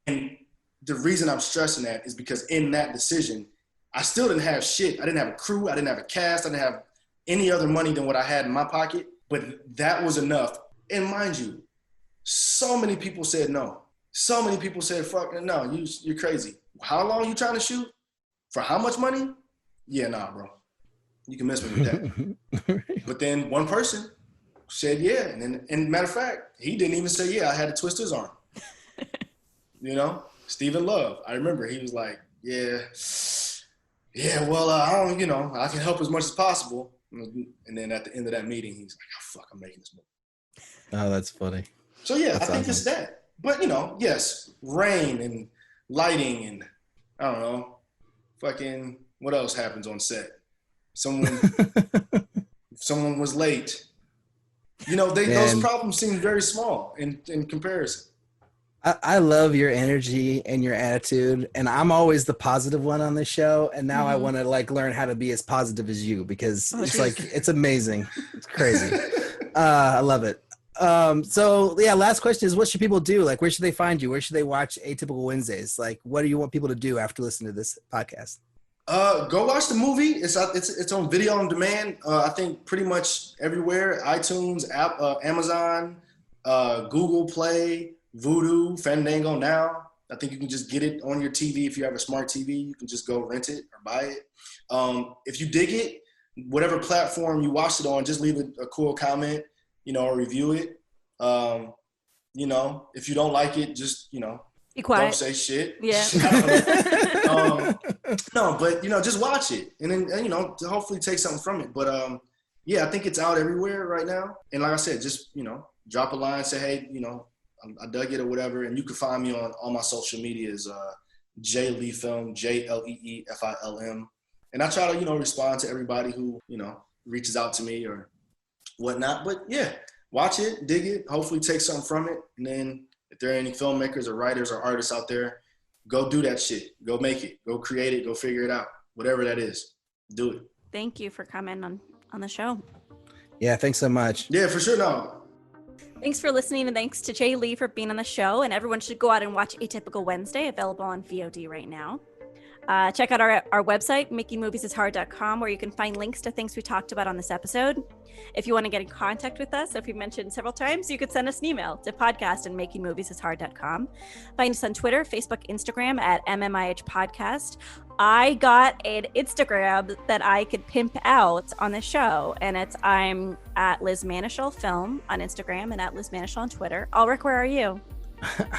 And the reason I'm stressing that is because in that decision, I still didn't have shit. I didn't have a crew. I didn't have a cast. I didn't have any other money than what I had in my pocket. But that was enough. And mind you, so many people said no. So many people said, fuck, no, you're crazy. How long you trying to shoot? For how much money? Yeah, nah, bro. You can mess me with that. But then one person said yeah. And matter of fact, he didn't even say yeah. I had to twist his arm. Stephen Love. I remember he was like, yeah, well, I can help as much as possible. And then at the end of that meeting, he's like, oh, fuck, I'm making this movie. Oh, that's funny. So yeah, I think it's that. But yes, rain and lighting and I don't know, fucking what else happens on set? Someone was late. Those problems seem very small in comparison. I love your energy and your attitude, and I'm always the positive one on this show. And now I want to learn how to be as positive as you because it's amazing. It's crazy. I love it. So yeah, last question is, what should people do? Where should they find you? Where should they watch Atypical Wednesdays? What do you want people to do after listening to this podcast? Go watch the movie. It's on video on demand. I think pretty much everywhere: iTunes, Amazon, Google Play, Vudu, Fandango. Now I think you can just get it on your TV if you have a smart TV. You can just go rent it or buy it. If you dig it, whatever platform you watched it on, just leave a cool comment, or review it. If you don't like it, just be quiet. Don't say shit. Yeah. No, but just watch it and then hopefully take something from it. But I think it's out everywhere right now. And like I said, just drop a line, say, hey, I dug it or whatever. And you can find me on all my social medias, JLeeFilm, JLeeFilm. And I try to respond to everybody who reaches out to me or whatnot. But yeah, watch it, dig it, hopefully take something from it, and then if there are any filmmakers or writers or artists out there, go do that shit. Go make it. Go create it. Go figure it out. Whatever that is, do it. Thank you for coming on the show. Yeah, thanks so much. Yeah, for sure. No. Thanks for listening, and thanks to Jay Lee for being on the show. And everyone should go out and watch Atypical Wednesday, available on VOD right now. Check out our website, makingmoviesishard.com, where you can find links to things we talked about on this episode. If you want to get in contact with us, if we mentioned several times, you could send us an email to podcast@makingmoviesishard.com. Find us on Twitter, Facebook, Instagram at MMIH Podcast. I got an Instagram that I could pimp out on the show, and I'm at Liz Manischel Film on Instagram and at Liz Manischel on Twitter. Alrik, where are you?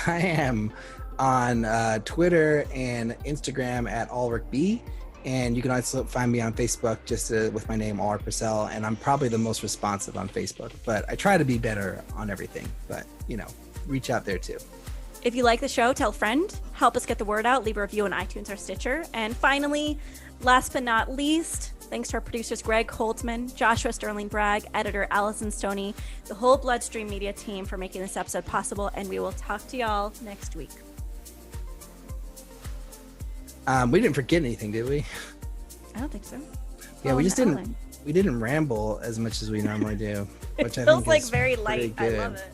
I am on Twitter and Instagram at AlrikB, and you can also find me on Facebook just with my name, Alrik Purcell, and I'm probably the most responsive on Facebook, but I try to be better on everything, but reach out there too. If you like the show, tell a friend, help us get the word out, leave a review on iTunes or Stitcher. And finally, last but not least, thanks to our producers Greg Holtzman, Joshua Sterling Bragg, editor Allison Stoney, the whole Bloodstream Media team for making this episode possible, and we will talk to y'all next week. We didn't forget anything, did we? I don't think so. Yeah, we just didn't ramble as much as we normally do, which I feels think like is very light. I good. love it.